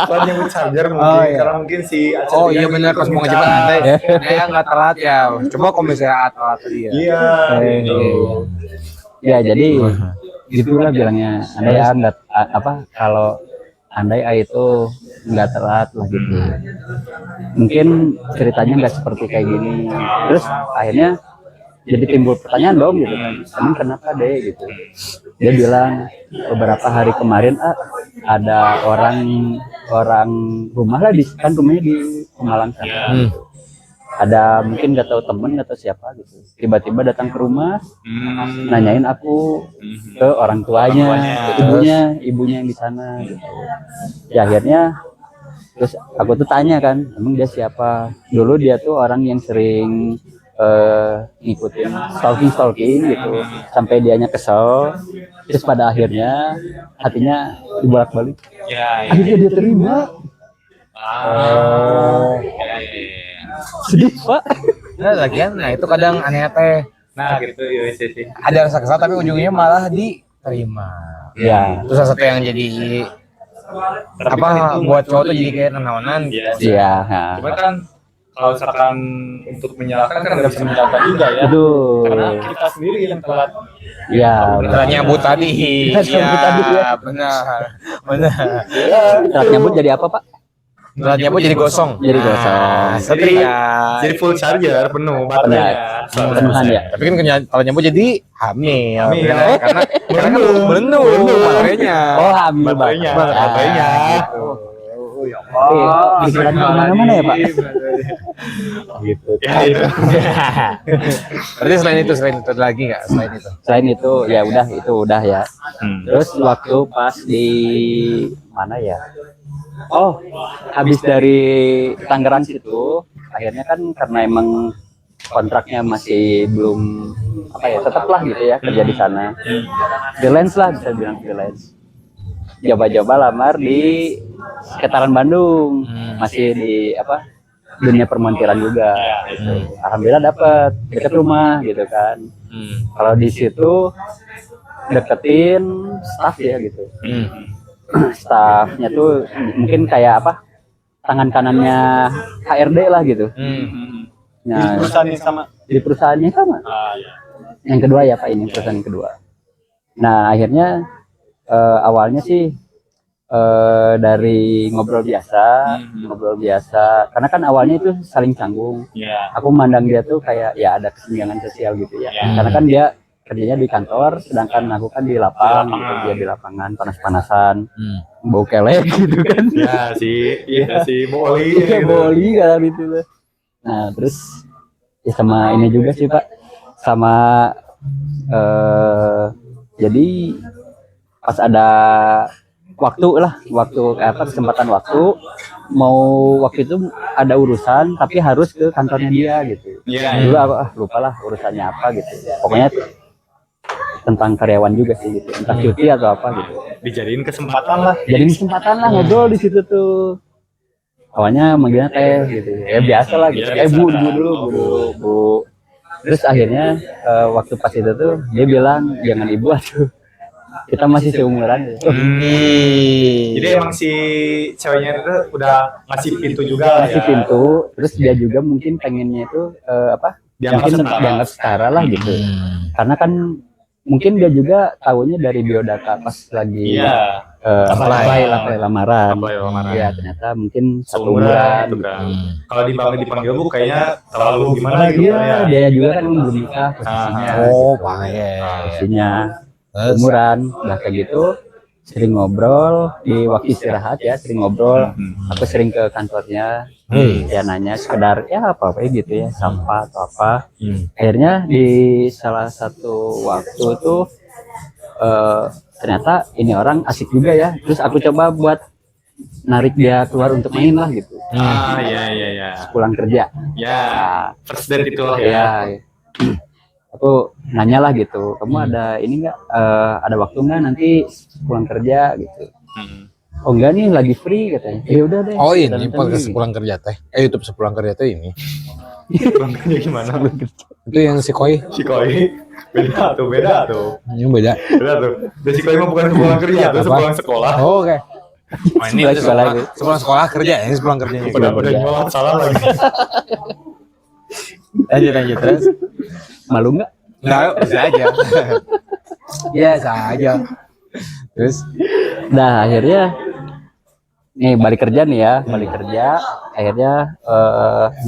Tuan nyabut charger mungkin. Oh, iya. Karena mungkin si Aceh Oh dia iya benar pas mau ngejebak nanti. Saya nggak telat ya. Coba kalau misalnya telat tadi ya. Iya. Gitu. Ya jadi gitulah bilangnya, andai A nggak kalau andai A itu nggak telat lah gitu. Mungkin ceritanya nggak seperti kayak gini. Terus akhirnya jadi timbul pertanyaan dong gitu kan, emang kenapa deh gitu. Dia bilang beberapa hari kemarin ada orang rumah lah kan rumahnya di Pemalang sana. Ada mungkin nggak tahu temen atau siapa gitu, tiba-tiba datang ke rumah nanyain aku ke orang tuanya, ibunya yang di sana gitu. Ya akhirnya terus aku tuh tanya kan, emang dia siapa? Dulu dia tuh orang yang sering ngikutin stalking gitu, sampai dianya kesel, terus pada akhirnya hatinya dibolak-balik, Ya. akhirnya dia terima. Sedih pak. Nah itu kadang aneh teh. Nah gitu ya sih. Ada rasa kesal tapi ujungnya malah diterima. Ya Terus salah satu yang jadi apa buat cowok tuh jadi kayak nanaonan gitu. iya. Cuma kan kalau misalkan untuk menyalahkan kan nggak bisa menyalahkan juga ya. Aduh. Karena kita sendiri yang telat. Ya Telat nyambut tadi. Telat nyambut tadi, ya. Iya, benar. telat nyambut jadi apa pak? Telat nyambut jadi gosong. Jadi gosong. Setrika. Jadi full charger penuh baterainya. Penuhan ya. Tapi kan telat nyambut jadi hamil. Hamil. Karena kan belum baterainya. Oh hamil Baterainya. banget. Baterainya. Pikirannya kemana-mana ya pak? Gitu. Ya itu. Berarti selain itu ada lagi nggak selain itu? Selain itu ya udah itu udah ya. Terus waktu pas di mana ya? Oh, habis dari Tangerang situ, akhirnya kan karena emang kontraknya masih belum apa ya, tetaplah gitu ya kerja di sana. Freelance lah bisa bilang freelance. Coba-coba lamar di sekitaran Bandung, masih di apa? Dunia permontiran juga. Gitu. Alhamdulillah dapat dekat rumah gitu kan. Kalau di situ deketin staff ya gitu. Staffnya tuh mungkin kayak apa, tangan kanannya HRD lah gitu. Nah, Perusahaan yang sama. di perusahaannya sama. Yang kedua ya Pak, ini perusahaan yang kedua. Nah akhirnya awalnya sih dari ngobrol biasa, karena kan awalnya itu saling canggung. Ya. Aku memandang dia tuh kayak ya ada kesenjangan sosial gitu ya. Karena kan dia kerjanya di kantor, sedangkan aku kan di lapang, gitu. Dia di lapangan panas-panasan, bau kelek gitu kan. Ya si Boli. Iya boli kan gitu lah. Nah terus ya sama ini juga sih Pak, sama jadi pas ada kesempatan waktu waktu itu ada urusan tapi harus ke kantornya dia gitu. Dulu aku lupa lah urusannya apa gitu. Pokoknya tentang karyawan juga sih gitu, entah cuti atau apa gitu. Dijadiin kesempatan lah. Jadi kesempatan lah ngobrol di situ tuh. Awalnya manggilnya teh gitu. Ya biasa lah gitu. Bu dulu. Terus akhirnya waktu pas itu tuh dia bilang jangan ibu atuh. Kita masih seumuran. Jadi emang si ceweknya itu udah ngasih pintu juga Ngasih ya. pintu, terus dia juga mungkin pengennya itu mungkin dianggap setara lah gitu. Karena kan mungkin dia juga tahunya dari biodata pas lagi apply lamaran. Ya ternyata mungkin satu umuran gitu gitu. kan. Kalau dipanggil bu kayaknya terlalu gimana gitu Iya, dia juga kan belum nikah posisinya. Oh, ya. Posisinya umuran, udah kayak gitu sering ngobrol di waktu istirahat ya, sering ngobrol. Aku sering ke kantornya, ya nanya sekedar ya apa gitu ya, sampah atau apa. Akhirnya di salah satu waktu tuh ternyata ini orang asik juga ya. Terus aku coba buat narik dia keluar untuk main lah gitu. Iya. Pulang kerja. Ya, first date itu lah Ya. Aku nanya lah gitu, kamu ada ini nggak, ada waktu nggak nanti pulang kerja gitu. Oh enggak nih lagi free katanya. Ya udah deh. Oh ini podcast sepulang kerja teh. YouTube sepulang kerja teh ini. Pulang kerja gimana? Itu yang si Koi. Si Koi beda tuh. Ini beda. Beda tuh. Dan si Koi mah bukan sepulang kerja, tuh sepulang sekolah. Oh, oke. Ini Sepulang sekolah kerja, ini sepulang kerjanya. Udah jualan salah lagi. Lanjut terus. Malu nggak? Enggak, bisa aja. Ya, saja. Terus Nah akhirnya nih balik kerja akhirnya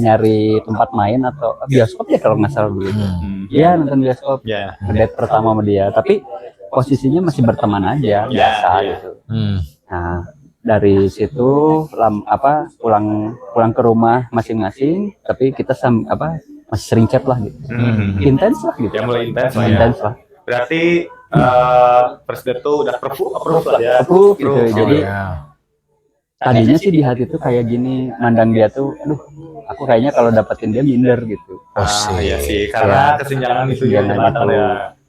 nyari tempat main atau bioskop ya kalau nggak salah dulu. Iya nonton bioskop. Date pertama sama dia, tapi posisinya masih berteman aja biasa gitu. Nah dari situ pulang ke rumah masing-masing, tapi kita masih sering chat lah gitu. Intens lah gitu. Ya mulai intens lah. Berarti first date tuh udah approve lah ya. Approve gitu. Jadi tadinya sih di hati tuh kayak gini, mandang dia tuh, aduh, aku kayaknya kalau dapetin dia minder gitu. Iya sih, karena kesenjangan itu ya.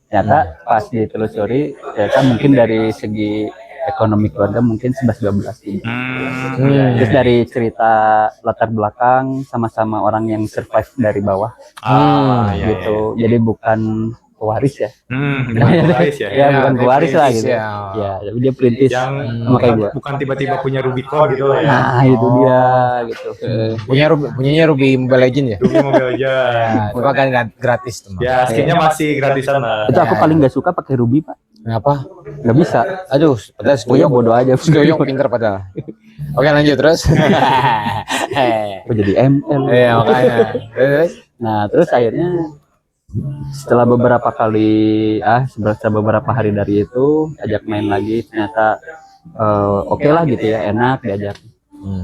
Ternyata pas ditelusuri, ternyata mungkin dari segi ekonomi keluarga mungkin 11-12 gitu. Terus dari cerita latar belakang sama-sama orang yang survive dari bawah, gitu. Jadi bukan pewaris ya. Bukan pewaris ya. Ya bukan pewaris lah gitu. Ya, tapi dia perintis sama kayak gua. Bukan tiba-tiba punya Rubicon gitu lah ya. Nah, itu dia gitu. punyanya Ruby Mobile Legend ya? Ruby Mobile Legend. Itu kan gratis teman. Ya, skinnya masih gratisan lah. Itu aku paling gak suka pakai Ruby, Pak. Kenapa? Gak bisa. Aduh, padahal Pokoknya bodoh aja. Skoyok pinter padahal. Oke, lanjut terus. Aku jadi ML. Iya, makanya. Terus? Nah, terus akhirnya setelah beberapa hari dari itu ajak main lagi, ternyata oke lah gitu ya, enak diajak.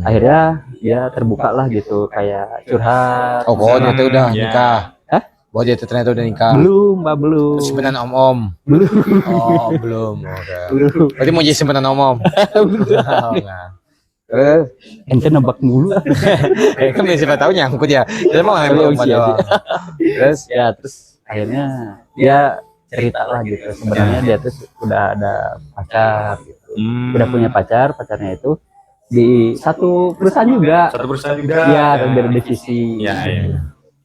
Akhirnya dia terbuka lah gitu, kayak curhat. Oh, pokoknya itu udah nikah. Hah? Bahwa dia ternyata udah nikah. Belum, Mbak, belum. Simpenan om-om. Belum. Oh, belum. Belum. Berarti mau jadi simpenan om-om. Terus ente nebak mulu. Kan siapa tahu nyangkut ya. Kita mau ngambil umpan doang. Terus akhirnya dia cerita lah gitu. Sebenarnya dia tuh udah ada pacar gitu. Udah punya pacarnya itu di satu perusahaan juga. Iya, beda divisi. Iya.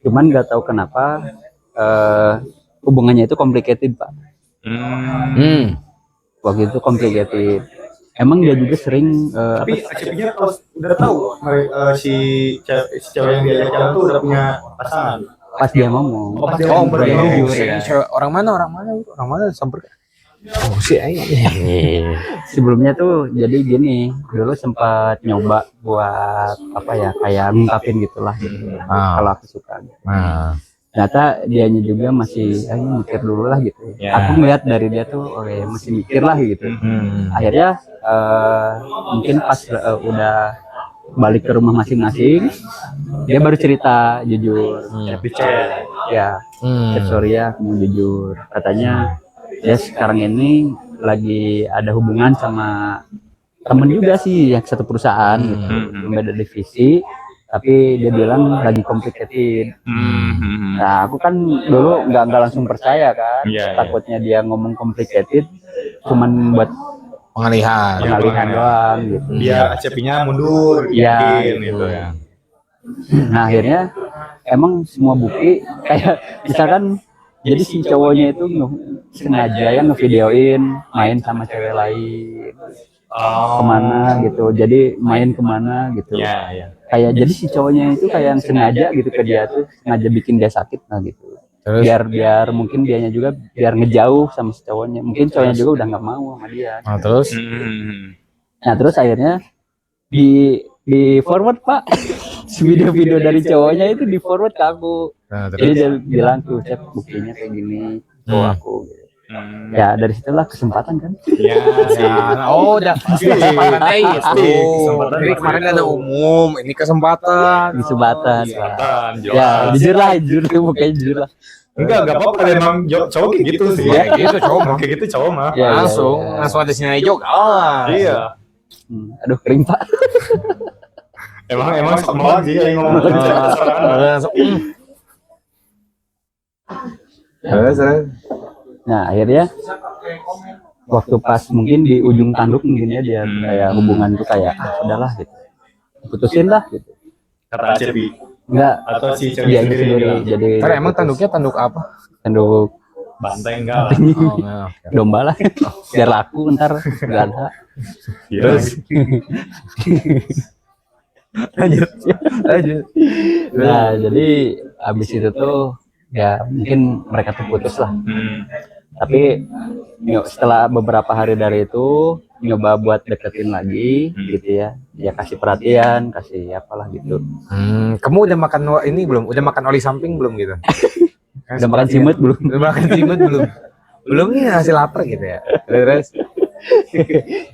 Cuman nggak tahu kenapa hubungannya itu complicated, Pak. Waktu itu complicated. Emang dia juga sering tapi akhirnya udah tahu si cewek yang diajak jalan tuh udah punya pasangan. Pas dia ngomong. Berarti jujur ya. Orang mana samper. Oh, si aing. Sebelumnya tuh jadi gini, dulu sempat nyoba buat kayak ngungkapin gitulah gitu. Kalau aku suka. Ternyata dianya juga masih mikir dulu lah gitu. Aku ngeliat dari dia tuh masih mikir lah gitu. Akhirnya mungkin pas udah balik ke rumah masing-masing, dia baru cerita jujur. Sorry ya, aku mau jujur. Katanya dia sekarang ini lagi ada hubungan sama temen juga sih yang satu perusahaan gitu, beda divisi. Tapi dia bilang lagi complicated. Nah, aku kan dulu nggak langsung percaya kan. Takutnya dia ngomong complicated, cuman buat pengalihan doang gitu. Biar ACP-nya mundur, gitu ya. Nah akhirnya emang semua bukti kayak misalkan jadi si cowoknya itu sengaja yang ngevideoin main sama cewek lain kemana gitu, jadi main kemana gitu. Ya, ya. Kayak jadi si cowoknya itu kayak yang sengaja gitu ke dia tuh, sengaja bikin dia sakit nah gitu. Terus? Biar mungkin dianya juga biar ngejauh sama si cowoknya, mungkin cowoknya juga udah nggak mau sama dia. Nah, terus Nah terus akhirnya di forward pak video-video dari cowoknya itu di forward ke aku. nah, Jadi terus dia bilang tuh cek buktinya kayak gini cowok aku gitu. Ya dari situlah kesempatan kan. Ya, sih. oh udah kesempatan Pasti, kesempatan jadi pasti kemarin itu. ada umum, ini kesempatan. Kesempatan Pak. Kesempatan, Ya jelas. jujur pokoknya jujur lah. Enggak apa-apa emang cowok kayak gitu sih. Ya, gitu cowok mah. Kayak gitu cowok mah. Ya, langsung ada sinyal hijau. Iya. Aduh kering pak. Emang sama aja yang ngomong gitu. Langsung. Terus. Nah akhirnya waktu pas mungkin di ujung tanduk mungkin ya dia kayak hubungan tuh kayak udahlah gitu, putusin lah gitu. Kata Cepi. Enggak, Atau si cewek dia sendiri sendiri bilang, jadi Karena emang tanduknya tanduk apa? tanduk bantai enggak lah. Oh, enggak. domba lah biar laku ntar nggak ada. Terus Lanjut. Nah jadi abis itu tuh ya mungkin mereka tuh putus lah, tapi setelah beberapa hari dari itu nyoba buat deketin lagi gitu ya, ya kasih perhatian, kasih apalah gitu. Kamu udah makan ini belum? Udah makan oli samping belum gitu? Udah makan cimut belum? Udah makan cimut belum? Belum nih hasil lapar gitu ya. Terus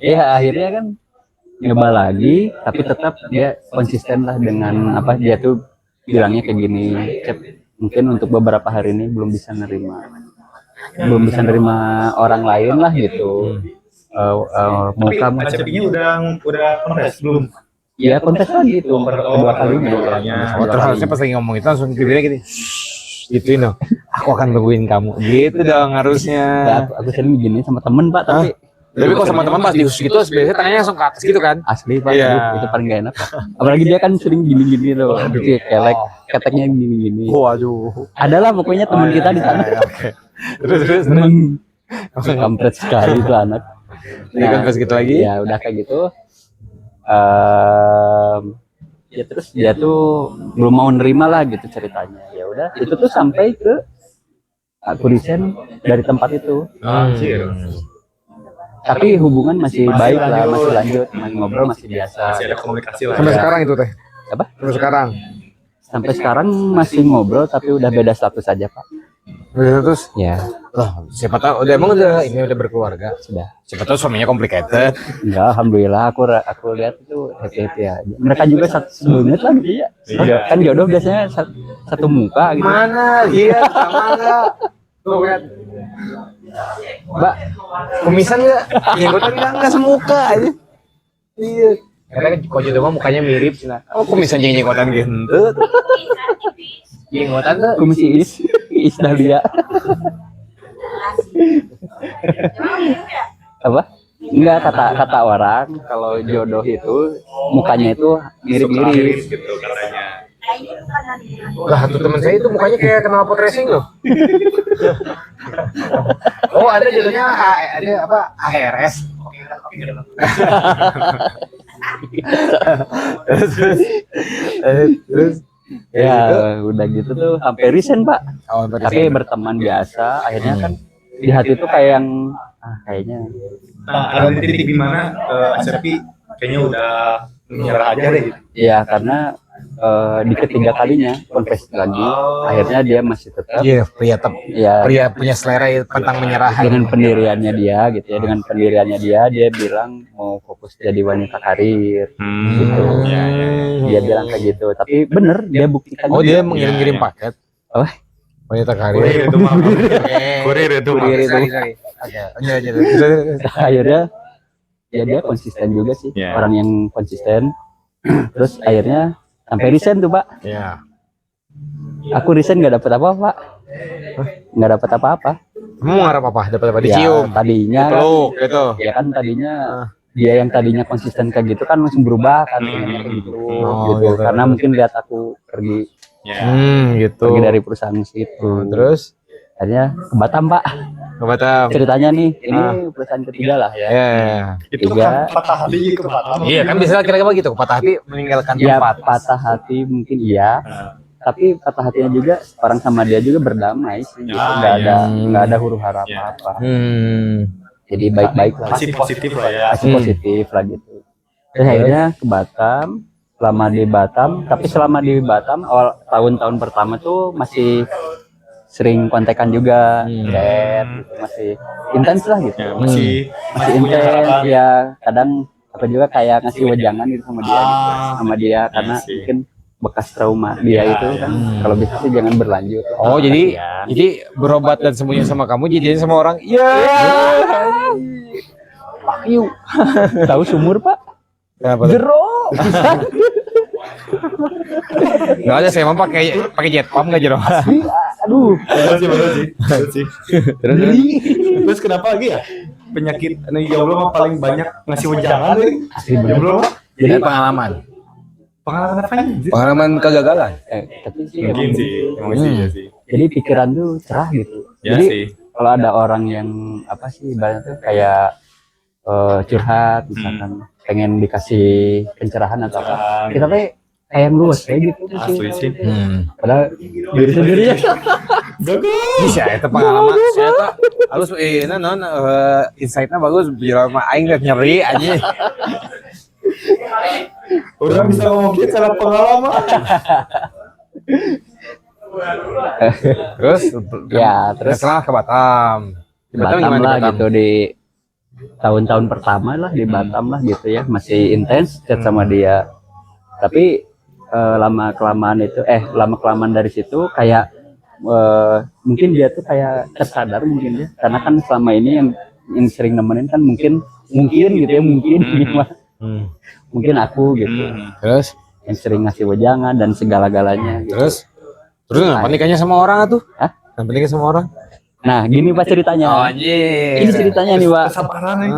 Ya akhirnya kan nyoba lagi, tapi tetap dia konsisten lah dengan apa dia tuh bilangnya kayak gini, Cep, mungkin untuk beberapa hari ini belum bisa nerima orang lain lah gitu. Mau tapi kamu Cepinya udah kontes belum? ya kontes lagi tuh kedua kalinya keduanya. oh, terus harusnya pas lagi ngomong itu langsung dibilang gini. Gituin dong. Aku akan tungguin kamu. Gitu dong harusnya. Ya, aku sering gini sama temen pak, Tapi kalau sama teman pas dius gitu biasanya tangannya langsung ke atas gitu kan. asli pak, Iya. aduh, itu paling gak enak. Apalagi dia kan sering gini-gini loh, kayak keteknya gini-gini. Waduh. Adalah pokoknya teman kita di sana. Oke. Terus. Kampret sekali tuh anak. Ini kan pas gitu lagi. Ya udah kayak gitu. Ya terus dia tuh belum mau nerima lah gitu ceritanya. Ya udah, itu tuh sampai ke aku resign dari tempat itu. Anjir. Tapi hubungan masih baik lah, masih lanjut, masih ngobrol, masih biasa. Masih ada komunikasi lah. Sampai ya. sekarang itu teh. Apa? Sampai sekarang. Sampai sekarang masih ngobrol tapi udah beda status aja pak. Terus Ya loh, siapa tahu udah berkeluarga. sudah. Siapa tahu suaminya complicated. Enggak, alhamdulillah aku lihat itu happy aja. Mereka juga satu menit lah gitu ya. Iya. Kan jodoh biasanya satu muka gitu. Mana lihat sama enggak? Tuh kan. Mbak, kumisan enggak? Jenggotan enggak semuka aja. Iya. Karena kan kok jodoh mah mukanya mirip sih nah. Oh, kumisan jenggotan gitu. Jenggotan tuh Komisi is Dahlia. Apa? Enggak, kata orang kalau jodoh itu mukanya itu mirip-mirip. gitu katanya. lah tuh teman saya itu mukanya kayak knalpot racing loh. Oh, ada jodohnya ada apa? ARS. Terus Ya, udah gitu tuh sampai resign, Pak. oh, Tapi berteman biasa, akhirnya kan di hati tuh kayak yang kayaknya Nah, ada titik di mana Cepi kayaknya udah menyerah aja deh gitu. ya karena di ketiga kalinya konfes lagi, akhirnya dia masih tetap iya, ya punya selera pantang menyerah. dengan pendiriannya dia gitu ya, dengan pendiriannya dia bilang mau fokus jadi wanita karir gitu. Ya, ya. Dia bilang kayak gitu, tapi bener dia buktikan. Oh, dia juga. mengirim-ngirim Iya. paket. Apa? Wanita karir. Kurir itu mah. Kurir itu mah. Kurir itu. Sorry. Oke. Akhirnya ya dia konsisten juga sih, Ya. orang yang konsisten. Terus akhirnya sampai resign tuh, Pak. Ya. Aku resign nggak dapet apa-apa, Pak. Nggak dapet apa-apa. Kamu ngarep apa? Dapat apa? Ya, Dicium. tadinya kan, Peluk gitu. ya kan tadinya dia yang tadinya konsisten kayak gitu kan langsung berubah kan pengennya kayak gitu, Oh, gitu. gitu. Karena mungkin lihat aku pergi Ya. Gitu. dari perusahaan situ. Terus Akhirnya ke Batam Pak. ke Batam. Ceritanya nih, ini perusahaan ketiga lah ya. Ya. Itu Tiga. kan patah hati ke Batam. Iya kan bisa kira-kira begitu, patah hati meninggalkan Ya tempat. patah hati mungkin iya, tapi patah hatinya juga orang sama dia juga berdamai sih. Gitu. Nggak ada huru hara apa-apa. Jadi baik-baik lah. Masih positif lah ya. Masih positif lah gitu. Terus akhirnya ke Batam, selama di Batam, tapi selama di Batam awal tahun-tahun pertama tuh masih sering kontekan juga, chat, gitu. Masih intens lah gitu. Ya, masih punya Intens harapan. ya, kadang aku juga kayak ngasih wejangan gitu sama dia gitu. Sama dia karena sih. mungkin bekas trauma dia itu kan kalau bisa sih jangan berlanjut. Oh, jadi berobat dan sembuhnya sama kamu jadinya sama orang. Iya. Fuck you. Tahu sumur, Pak? Kenapa tuh? Jeruk. Enggak ada, saya mah pakai jet pump enggak jero. Aduh. Betul sih. Terus kenapa lagi ya? Penyakit jomblo mah paling banyak ngasih wejangan nih. Jomblo mah Jadi pengalaman pengalaman apa ini? Pengalaman kegagalan. Tapi sih Mungkin emang- sih, emang sih, iya sih. Jadi pikiran tuh cerah gitu. Ya Jadi sih. kalau ada orang yang apa sih ibaratnya tuh kayak curhat misalkan pengen dikasih pencerahan atau apa, kita tuh kayak luas kayak gitu Asli sih. Padahal diri sendiri ya. Bisa itu pengalaman. Saya tuh halus insight-nya bagus, biar mah aing rek nyeri aja. Udah bisa ngomongin cara pengalaman. Terus Ya, terus setelah ke Batam. Di Batam Batam gimana di lah Batam? gitu di tahun-tahun pertama lah di Batam lah gitu ya, masih intens chat sama dia. Tapi lama kelamaan dari situ kayak mungkin dia tuh kayak tersadar mungkin ya, karena kan selama ini yang sering nemenin kan mungkin gitu ya, mungkin aku gitu Terus yang sering ngasih wejangan dan segala-galanya gitu. terus ngapain nikahnya sama orang tuh? Hah? Ngapain nikah sama orang? Nah gini Pak ceritanya, anjir. ini ceritanya nih Pak, Kesabaran nih.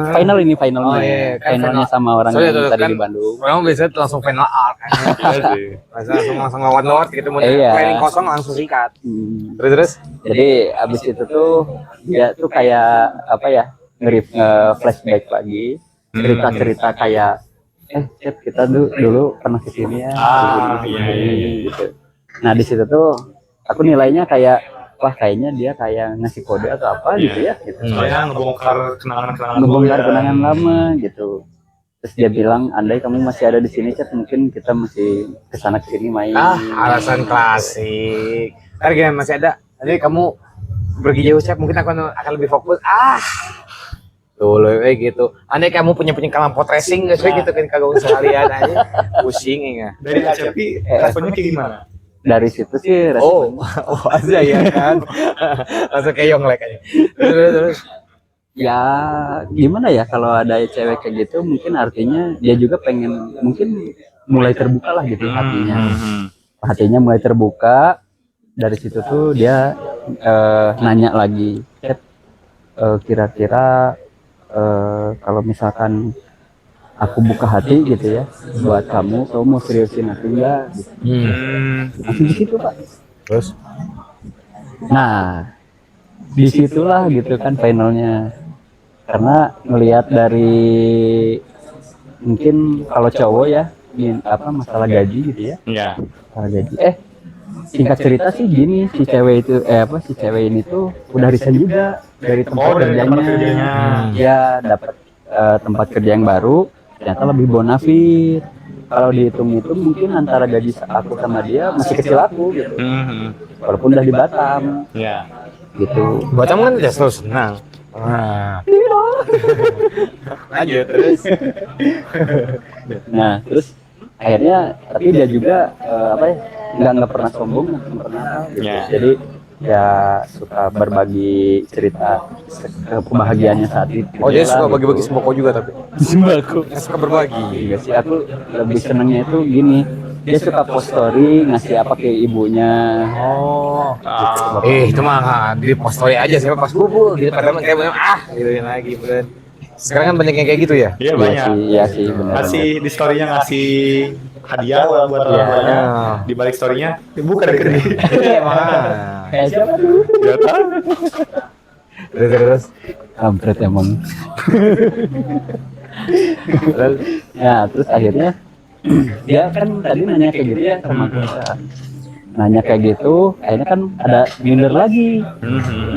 finalnya Oh, iya. Kan finalnya sama orang Soalnya yang tuh tadi kan di Bandung. Orang biasanya langsung final art. Iya sih. Langsung ngawat-ngawat gitu, mau Iya. planning kosong langsung sikat. Hmm. Terus Jadi abis itu tuh dia tuh kayak apa ya, flashback lagi cerita-cerita kayak Cep, kita dulu pernah kesini ya, Iya. gitu. Nah di situ tuh aku nilainya kayak wah kayaknya dia kayak ngasih kode atau apa gitu ya, gitu. Soalnya ngebongkar kenangan-kenangan Ngebongkar dulu ya. kenangan lama gitu. Terus dia bilang, andai kamu masih ada di sini Cep, mungkin kita masih kesana kesini main. alasan klasik. Ntar gini masih ada. Nanti kamu pergi jauh Cep, mungkin aku akan lebih fokus. Tuh loh gitu. Andai kamu punya pengalaman potresing guys, gitu kan kagak usah sekalian aja. Pusing ya. Dari Cepi responnya kayak gimana? Dari situ sih Oh aja ya kan. Langsung kayak yonglek aja. Terus. ya gimana ya, kalau ada cewek kayak gitu mungkin artinya dia juga pengen mungkin mulai terbuka lah gitu hatinya mulai terbuka. Dari situ tuh dia nanya lagi, Cep, kira-kira kalau misalkan aku buka hati gitu ya buat kamu mau seriusin aku enggak gitu. Langsung di situ Pak. Terus Nah disitulah gitu kan finalnya, karena ngelihat dari mungkin kalau cowok ya masalah gaji gitu ya, Iya. masalah gaji. Singkat cerita sih gini, si cewek ini tuh udah resign juga dari tempat dari tempat kerjanya. Dia dapat tempat kerja yang baru, ternyata lebih bonafit. Kalau dihitung-hitung mungkin antara gaji aku sama dia masih kecil aku gitu, walaupun udah di Batam Iya. gitu. Batam kan udah selalu senang. Lanjut terus. Nah terus akhirnya tapi dia juga nggak pernah sombong, nggak pernah gitu. Ya. Jadi ya suka berbagi cerita kebahagiaannya saat itu. Oh dia suka Gitu. bagi-bagi sembako juga tapi. Sembako. Suka berbagi. Iya sih, aku lebih senangnya itu gini, dia suka post story ngasih apa ke ibunya. Oh. Gitu. Itu mah di post story aja sih pas bubul gitu padahal kayak gituin lagi bener. Sekarang kan banyak yang kayak gitu ya. Iya banyak. Iya sih benar. Ngasih di story-nya ngasih hadiah buat orang tuanya. Di balik story-nya buka dari gede. Emang. Kayak siapa tuh? Gak tahu. Terus. Kampret emang. Ya terus akhirnya dia kan tadi nanya kayak gitu ya sama kita. Nanya kayak gitu, akhirnya kan ada minder lagi.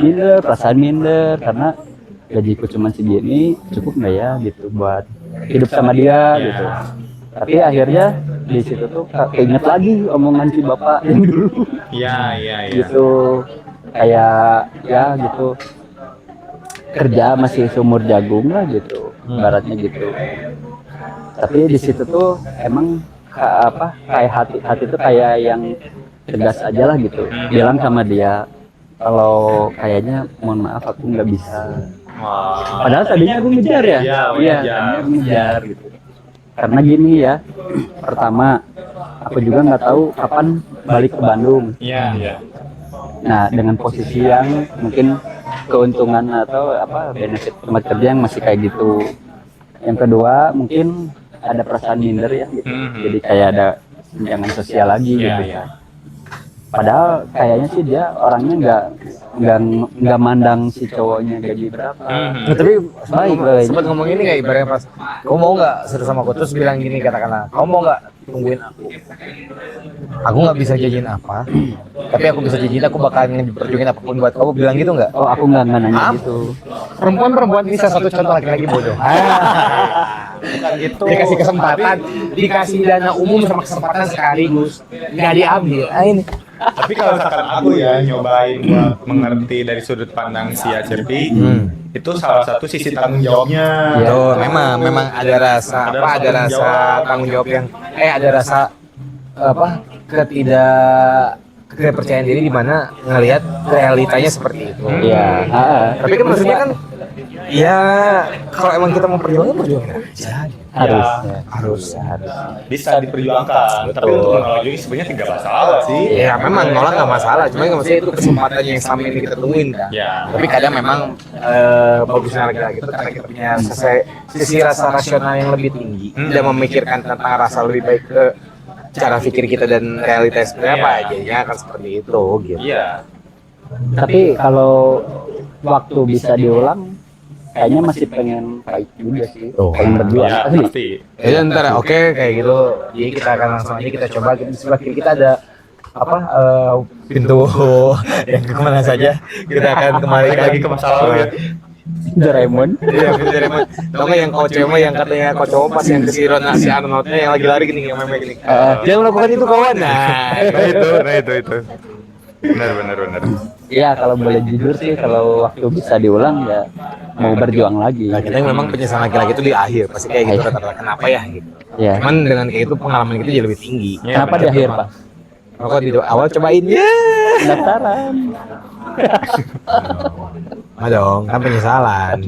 Minder, perasaan minder karena gajiku cuma segini, cukup nggak ya gitu buat hidup sama dia gitu. Tapi akhirnya di situ tuh keinget lagi omongan si bapak yang dulu Iya. gitu, kayak ya gitu, kerja masih seumur jagung lah gitu, baratnya gitu. Tapi di situ tuh emang kayak hati tuh kayak yang tegas aja lah gitu, bilang sama dia kalau kayaknya mohon maaf aku nggak bisa. Wah. Padahal tadinya aku ngejar ya. Iya, tadinya aku ngejar gitu. Karena gini ya, pertama aku juga nggak tahu kapan balik ke Bandung. Iya. Nah, dengan posisi yang mungkin keuntungan atau benefit tempat kerja yang masih kayak gitu. Yang kedua, mungkin ada perasaan minder ya gitu. Jadi kayak ada tunjangan sosial lagi gitu ya. Padahal kayaknya sih dia orangnya nggak mandang si cowoknya gaji berapa. Nah, tapi sempat ngomong ini nggak ibaratnya pas kamu mau nggak seru sama aku terus bilang gini katakanlah kamu mau nggak tungguin aku nggak bisa jajan apa tapi aku bisa jajan aku bakal perjuangin apapun buat kamu bilang gitu nggak? Oh aku nggak nanya gitu. Perempuan bisa satu contoh laki-laki bodoh. Bukan gitu. Dikasih kesempatan, dikasih dana umum sama kesempatan sekaligus nggak diambil. Ini. Tapi kalau misalkan aku ya nyobain buat mengerti dari sudut pandang si Acepi, itu salah satu sisi tanggung jawabnya. Tuh, memang ada rasa tanggung jawab yang ada rasa ketidakpercayaan diri di mana ngelihat realitanya seperti itu. Iya. Tapi kan maksudnya kan ya kalau emang kita mau perjuangin aja. Harus. Bisa diperjuangkan. Tapi untuk menolak juga sebenarnya tidak masalah sih. Ya memang nolak nggak masalah, cuma maksudnya itu kesempatan yang selama ini kita tungguin kan. Ya. Tapi kadang memang bagusnya laki-laki itu karena kita punya sisi rasa rasional yang lebih tinggi, tidak memikirkan tentang rasa lebih baik ke cara pikir kita dan realitas sebenarnya apa jadinya akan seperti itu gitu. Iya. Tapi kalau waktu bisa diulang, kayaknya masih pengen fight juga sih. Pengen berjuang. Ya, Asli. pasti. Ya ntar oke kayak gitu. Jadi kita akan langsung aja kita coba di sebelah kiri kita ada pintu yang kemana saja kita akan kembali lagi ke masa lalu ya. Doraemon. Iya, Doraemon. Tahu nggak yang Kocomo yang katanya Kocomo pas yang ke si Arnoldnya yang lagi lari gini yang meme gini. Jangan melakukan itu kawan. Nah itu. Benar. Iya kalau boleh jujur sih kalau waktu bisa diulang ya mau berjuang lagi. Nah, kita memang penyesalan laki-laki itu di akhir pasti kayak gitu rata-rata kenapa ya gitu. Ya. Cuman dengan kayak itu pengalaman kita jadi lebih tinggi. Kenapa di akhir Pak? Kalau di awal cobain ya. Pendaftaran. Dong, kan penyesalan.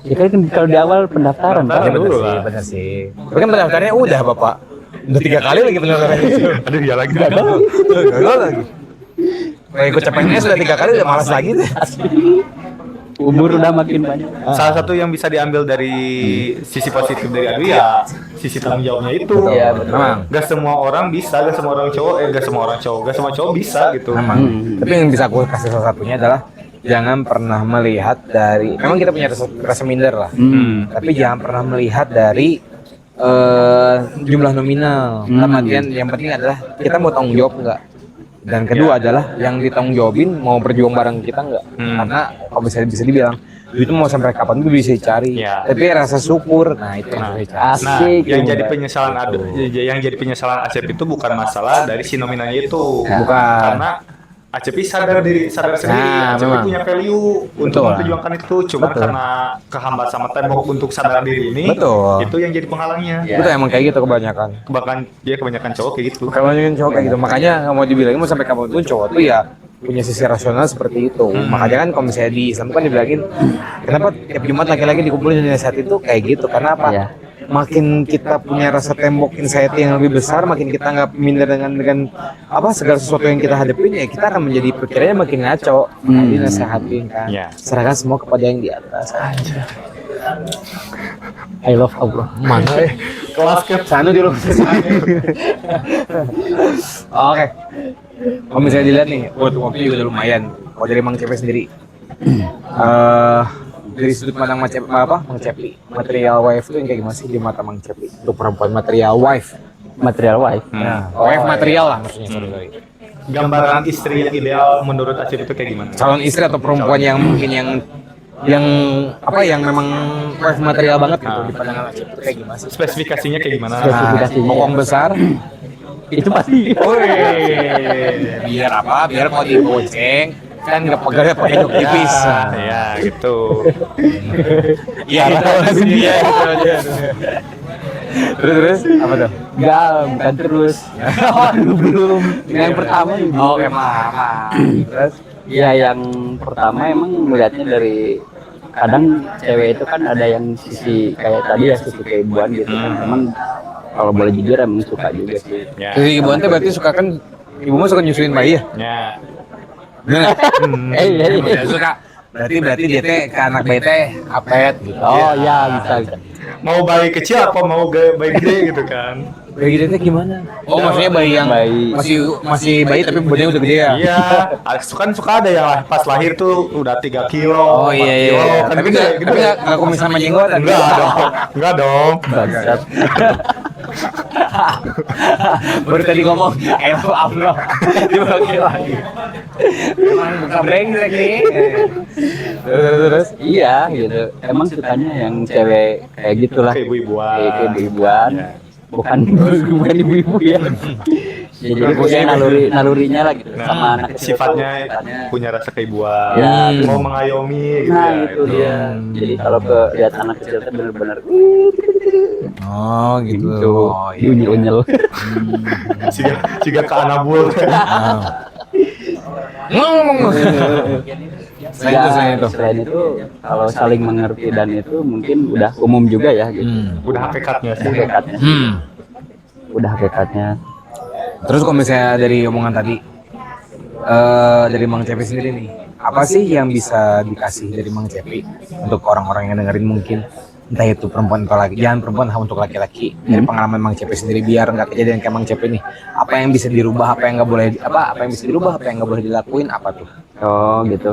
Ya kan kalau di awal pendaftaran Pak. Bener sih. Tapi kan pendaftarannya udah Bapak. Udah 3 kali lagi pendaftarannya. Aduh ya lagi. Gagal lagi. Kayak ikut CPNS udah 3 kali udah malas lagi deh. Umur udah makin banyak. Salah satu yang bisa diambil dari sisi positif dari Adu ya sisi tanggung jawabnya itu. Iya betul. Gak semua orang bisa, gak semua orang cowok, gak semua cowok bisa gitu. Tapi yang bisa aku kasih salah satunya adalah jangan pernah melihat dari memang kita punya rasa minder lah. Tapi jangan pernah melihat dari jumlah nominal. Artian yang penting adalah kita mau tanggung jawab enggak. Dan kedua adalah yang ditanggung jawabin mau berjuang bareng kita enggak. Karena kalau bisa dibilang itu mau sampai kapan itu bisa dicari. Tapi rasa syukur, nah itu yang harus dicari. Asik. Yang jadi penyesalan Acep itu bukan masalah dari si nominalnya itu. Bukan. Karena Acep sadar sendiri, Acep punya value untuk memperjuangkan itu, cuma karena kehambat sama tembok untuk sadar diri ini, itu yang jadi penghalangnya. Betul emang kayak gitu kebanyakan. Kebanyakan cowok kayak gitu. Kebanyakan cowok kayak gitu, makanya nggak mau dibilangin mau sampai kapan pun cowok tuh ya punya sisi rasional seperti itu. Makanya kan kalau misalnya di Islam kan dibilangin, kenapa tiap Jumat laki-laki dikumpulin di saat itu kayak gitu? Karena apa? Makin kita punya rasa tembok anxiety yang lebih besar, makin kita nggak minder dengan segala sesuatu yang kita hadapin ya kita akan menjadi pikirannya makin ngaco. Jadi nasehatin kan, serahkan semua kepada yang di atas. I love Allah. Mana Kelas ke Sanu di rumah. Oke. Kalau misalnya dilihat nih, waktu juga udah lumayan. Kalau dari Mang Cepe sendiri, dari sudut pandang Mang Cepe, material wife itu yang kayak gimana sih di mata Mang Cepe? Untuk perempuan material wife. Material wife. Nah, wife material lah maksudnya. Sorry. gambaran istri yang ideal menurut Acip itu kayak gimana? Calon istri atau perempuan yang mungkin yang apa yang memang wife material banget gitu di pandangan Acip itu kayak gimana sih? Spesifikasinya kayak gimana? Spesifikasinya. Bokong besar. Itu pasti. Biar apa? Biar kalau dibonceng kan nggak pakai jok tipis. Ya gitu. Iya itu dia gitu aja. Terus apa tuh? Enggak, bukan terus. Belum. Yang pertama juga. Oke, mama. Terus Ya yang pertama emang melihatnya dari kadang cewek itu kan ada yang sisi kayak tadi ya sisi keibuan gitu kan. Emang kalau boleh jujur emang suka juga sih. Ya. jadi ibu ante berarti suka kan ibumu suka nyusuin bayi ya? Ya. Bener. Iya. Suka. Berarti dia teh ke anak bayi teh apet gitu. Oh ya bisa. Mau bayi kecil apa mau bayi gede gitu kan? Bayi gede teh gimana? Oh, maksudnya bayi yang Bayi. masih bayi tapi badannya udah gede ya? Iya, kan suka ada yang pas lahir tuh udah 3 kilo. Oh 4 iya kilo, iya. kan Tapi gede, nggak kumis sama jenggotan. Enggak dong. Enggak dong. Bangsat. Baru tadi ngomong, Allah. Dibagi lagi. Emang buka brengsek nih. Terus. Iya gitu. Emang sukanya yang cewek kayak gitulah. Kayak ibu-ibuan. Kayak ibu-ibuan. Ya. Bukan ibu-ibu ya. Ya, jadi punya nalurinya lah gitu sama anak kecil Sifatnya tuh, punya rasa keibuan. Ya, Mau mengayomi gitu Nah ya. itu dia. Jadi kalau ke lihat anak kecil itu benar-benar Oh gitu. Oh iya. unyel-unyel. Jika ke anabul. Ngomong. Selain itu. Selain itu kalau saling mengerti dan itu mungkin udah umum juga ya gitu. Udah hakikatnya sih. Udah hakikatnya. Udah hakikatnya. Terus kalau misalnya dari omongan tadi, dari Mang Cepi sendiri nih, apa sih yang bisa dikasih dari Mang Cepi untuk orang-orang yang dengerin mungkin, entah itu perempuan atau laki, jangan perempuan untuk laki-laki, dari pengalaman Mang Cepi sendiri biar nggak kejadian kayak Mang Cepi nih, apa yang bisa dirubah, apa yang nggak boleh, apa yang bisa dirubah, apa yang nggak boleh dilakuin, apa tuh? Oh gitu.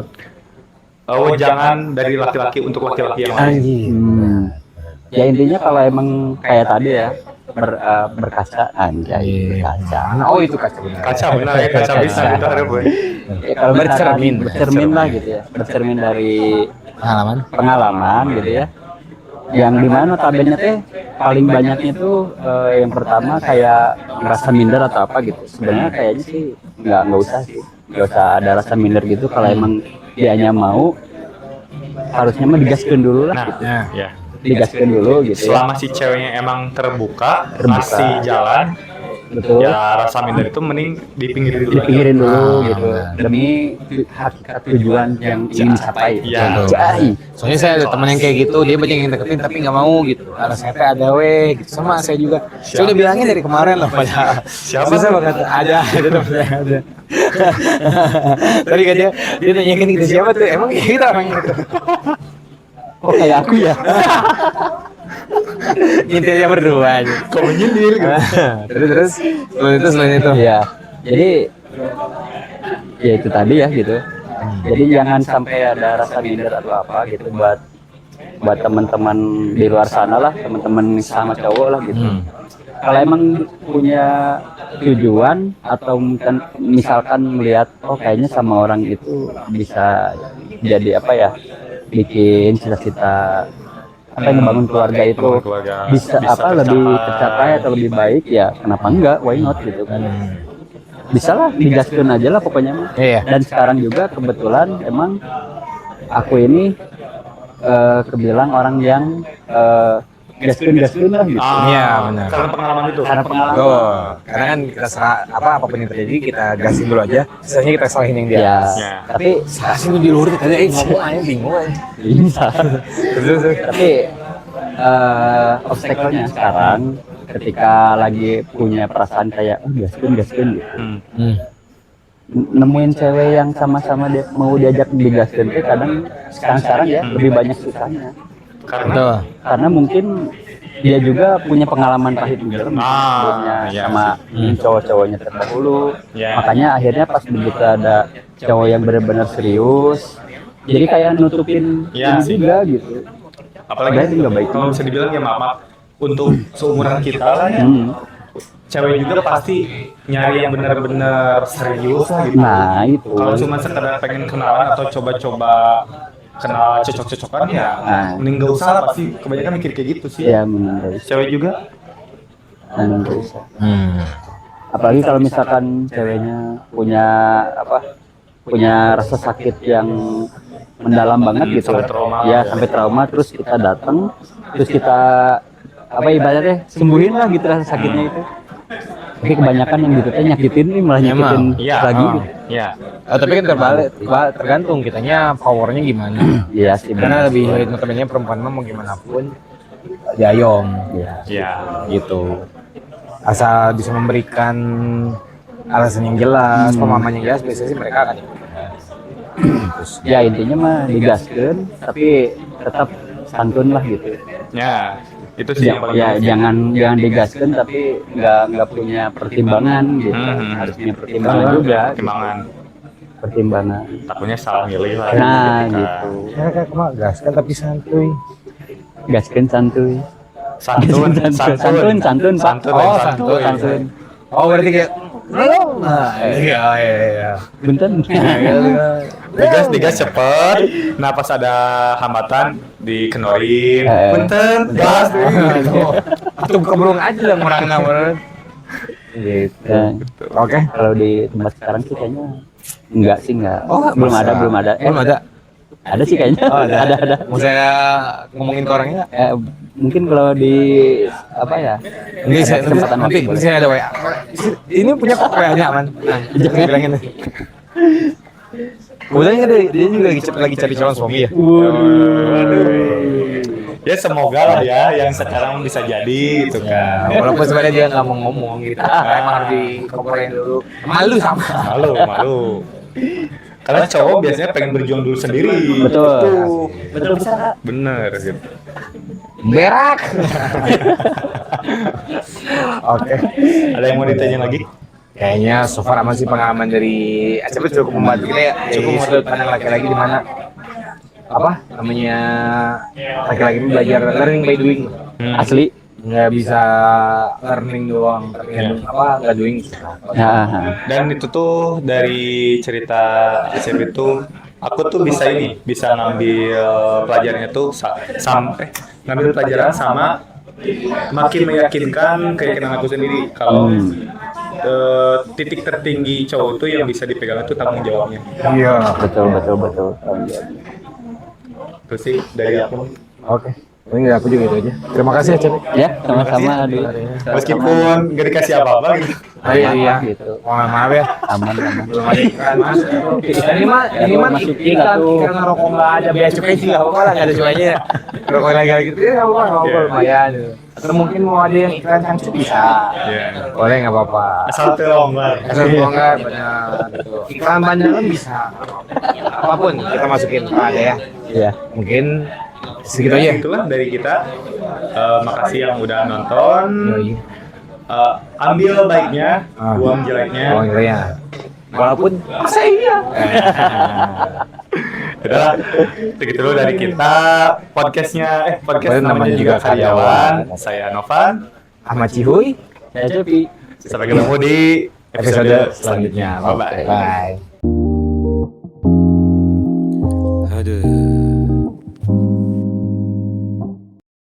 Oh jangan dari laki-laki untuk laki-laki yang lain. Ya intinya kalau emang kayak tadi ya berkaca anjay berkaca. Oh itu kaca benar. Kaca benar ya, kaca bisa gitu ada gue. Ya, kalau Bercermin. bercermin lah gitu ya. Bercermin dari Pengalaman. gitu ya. Yang dimana notabene teh paling banyaknya tuh yang pertama kayak ngerasa minder atau apa gitu. Sebenarnya kayaknya sih nggak usah sih. Nggak usah ada rasa minder gitu kalau emang dianya mau harusnya mah digaskeun dulu lah gitu. Ya. Digaskeun dulu gitu ya. Selama si ceweknya emang terbuka, ngasih jalan, Betul. ya rasa minder itu mending dipinggirin dulu. Dipikirin dulu gitu demi hakikat tujuan yang ingin dicapai. Ya. Jai. Soalnya saya ada teman yang kayak gitu, dia banyak yang deketin tapi nggak mau gitu. Alasannya teh ada gitu. Sama saya juga. Saya udah bilangin dari kemarin loh pada. Siapa? Susah banget. Ada teman saya ada. Tadi kan dia nanyain gitu siapa tuh? Emang kita orang gitu. Oh kayak aku ya. Intinya berdua aja. Kok menyindir gitu. Terus selain itu. Iya. Jadi ya itu tadi ya gitu. Jadi jangan sampai ada rasa minder atau apa gitu buat teman-teman di luar sana lah, teman-teman sama cowok lah gitu. Kalau emang punya tujuan atau misalkan melihat oh kayaknya sama orang itu bisa jadi apa ya? Bikin cita-cita apa yang membangun keluarga itu Keluarga bisa apa lebih tercapai atau lebih baik ya kenapa enggak, why not gitu kan. Bisa lah digaskeun aja lah pokoknya mah. Iya. Dan sekarang juga kebetulan emang aku ini kebilang orang yang gaskeun lah gitu. Iya, benar. Karena pengalaman itu. Karena pengalaman. Tuh, karena kan kita serah apapun yang terjadi kita gasin dulu aja. Sisanya kita salahin yang dia. Ya, Ya. tapi Gasin di luar kita ngomong aja bingung aja. bisa. Terus. Tapi obstacle-nya sekarang ketika lagi punya perasaan kayak gaskeun gitu. Nemuin cewek yang sama-sama dia mau diajak digaskeun itu kadang sekarang ya lebih banyak susahnya. Betul. karena mungkin dia juga punya pengalaman pahit juga sebelumnya iya sama cowok-cowoknya terdahulu. Ya. Makanya akhirnya pas begitu ada cowok yang benar-benar serius, jadi kayak nutupin Iya ini sih. juga gitu. Apalagi Berarti nggak baik. kalau bisa dibilang ya maaf untuk seumuran kita lah ya, cewek juga pasti nyari yang benar-benar serius lah gitu. Nah itu. Kalau cuma sekedar pengen kenalan atau coba-coba kenal cocok-cocokan ya, mending gak usah lah, pasti kebanyakan mikir kayak gitu sih. Ya benar. Cewek juga. Dan apalagi kalau misalkan ceweknya punya punya rasa sakit yang mendalam banget gitu, Sampai trauma. ya sampai trauma, terus kita datang, terus kita ibaratnya sembuhin lah gitu rasa sakitnya itu. Tapi kebanyakan yang gitu teh nyakitin nih, malah nyakitin Iya. lagi. Iya. Tapi kan tergantung kitanya powernya gimana. Iya sih Karena benar. lebih notabene perempuan mah mau gimana pun diayom Iya. Iya. gitu. Asal bisa memberikan alasan yang jelas, pemahaman yang jelas, biasanya sih mereka akan ikut. Ya intinya mah digaskeun, tapi tetap santun lah gitu. Ya, itu sih yang paling Ya penting. jangan digaskeun tapi nggak punya pertimbangan gitu. Harus punya pertimbangan juga. Pertimbangan. Pertimbangan. Takutnya salah milih lah. Nah Kan. gitu. Ya kayak mah gas kan tapi santuy. Gaskeun santuy. Santun, Santun, Pak. Santun, Oh, santun. santun. Oh berarti kayak nah, iya. Bunten. Digas cepet. Nah pas ada hambatan dikenorin. Punten, gas. Itu keburung aja lah merangna meren. Gitu. Ya, Oke. kalau di tempat sekarang sih kayaknya enggak sih enggak. Oh, belum masa? ada, belum ada. Belum ada. Ada sih kayaknya. Oh, ada. ada. Mau saya ngomongin ke orangnya? Mungkin kalau di apa ya? Ini saya kesempatan nanti waktu boleh. saya ada WA. Ini punya kok WA-nya aman. Nah, jangan bilangin. Kebetulan dia juga lagi cari calon suami ya. Ya semoga lah ya yang sekarang bisa jadi gitu kan. Walaupun sebenarnya dia nggak mau ngomong gitu. Emang harus dikomporin dulu. Malu sama. Malu. Karena cowok biasanya pengen berjuang dulu sendiri. Betul. Betul bisa. Bener gitu. Berak. Oke. Ada yang mau ditanya lagi? Kayaknya so far aman sih pengalaman dari Acep cukup membantu kita ya. Cukup sudut pandang laki-laki di mana apa namanya laki-laki itu belajar learning by doing. Asli. Nggak bisa learning doang tapi nggak doing. Ya. Dan itu tuh dari cerita Acep itu aku tuh bisa ngambil pelajarannya tuh ngambil pelajaran sama makin meyakinkan keyakinan aku sendiri kalau titik tertinggi cowok tuh yang bisa dipegang itu tanggung jawabnya. Iya. Betul. Itu sih dari aku. Oke. Ini dari aku juga itu aja. Terima kasih Acep. Ya, sama-sama Adi. Meskipun gak dikasih apa-apa gitu. Iya. Gitu. Maaf ya. Aman. Belum ada iklan mas. Ini mah iklan rokok nggak ada biaya cukai sih nggak apa-apa lah nggak ada cukainya. Rokok lagi gitu ya nggak apa-apa lumayan. Atau mungkin mau ada yang iklan langsung bisa. Iya. Boleh nggak apa-apa. Asal terlonggar. Asal nggak banyak. Gitu. Iklan banyak kan bisa. Apapun kita masukin ada ya. Iya. Mungkin segitu aja. Itulah dari kita. Makasih yang udah nonton. Yoi. Ambil baiknya, buang jeleknya. Oh iya. Walaupun masa iya. Udah, segitu dulu dari kita. Podcast namanya juga Karyawan. Saya Novan. Ahmad Cihuy. Saya Cepi. Sampai ketemu di Episode selanjutnya. Bye-bye. Bye. Aduh.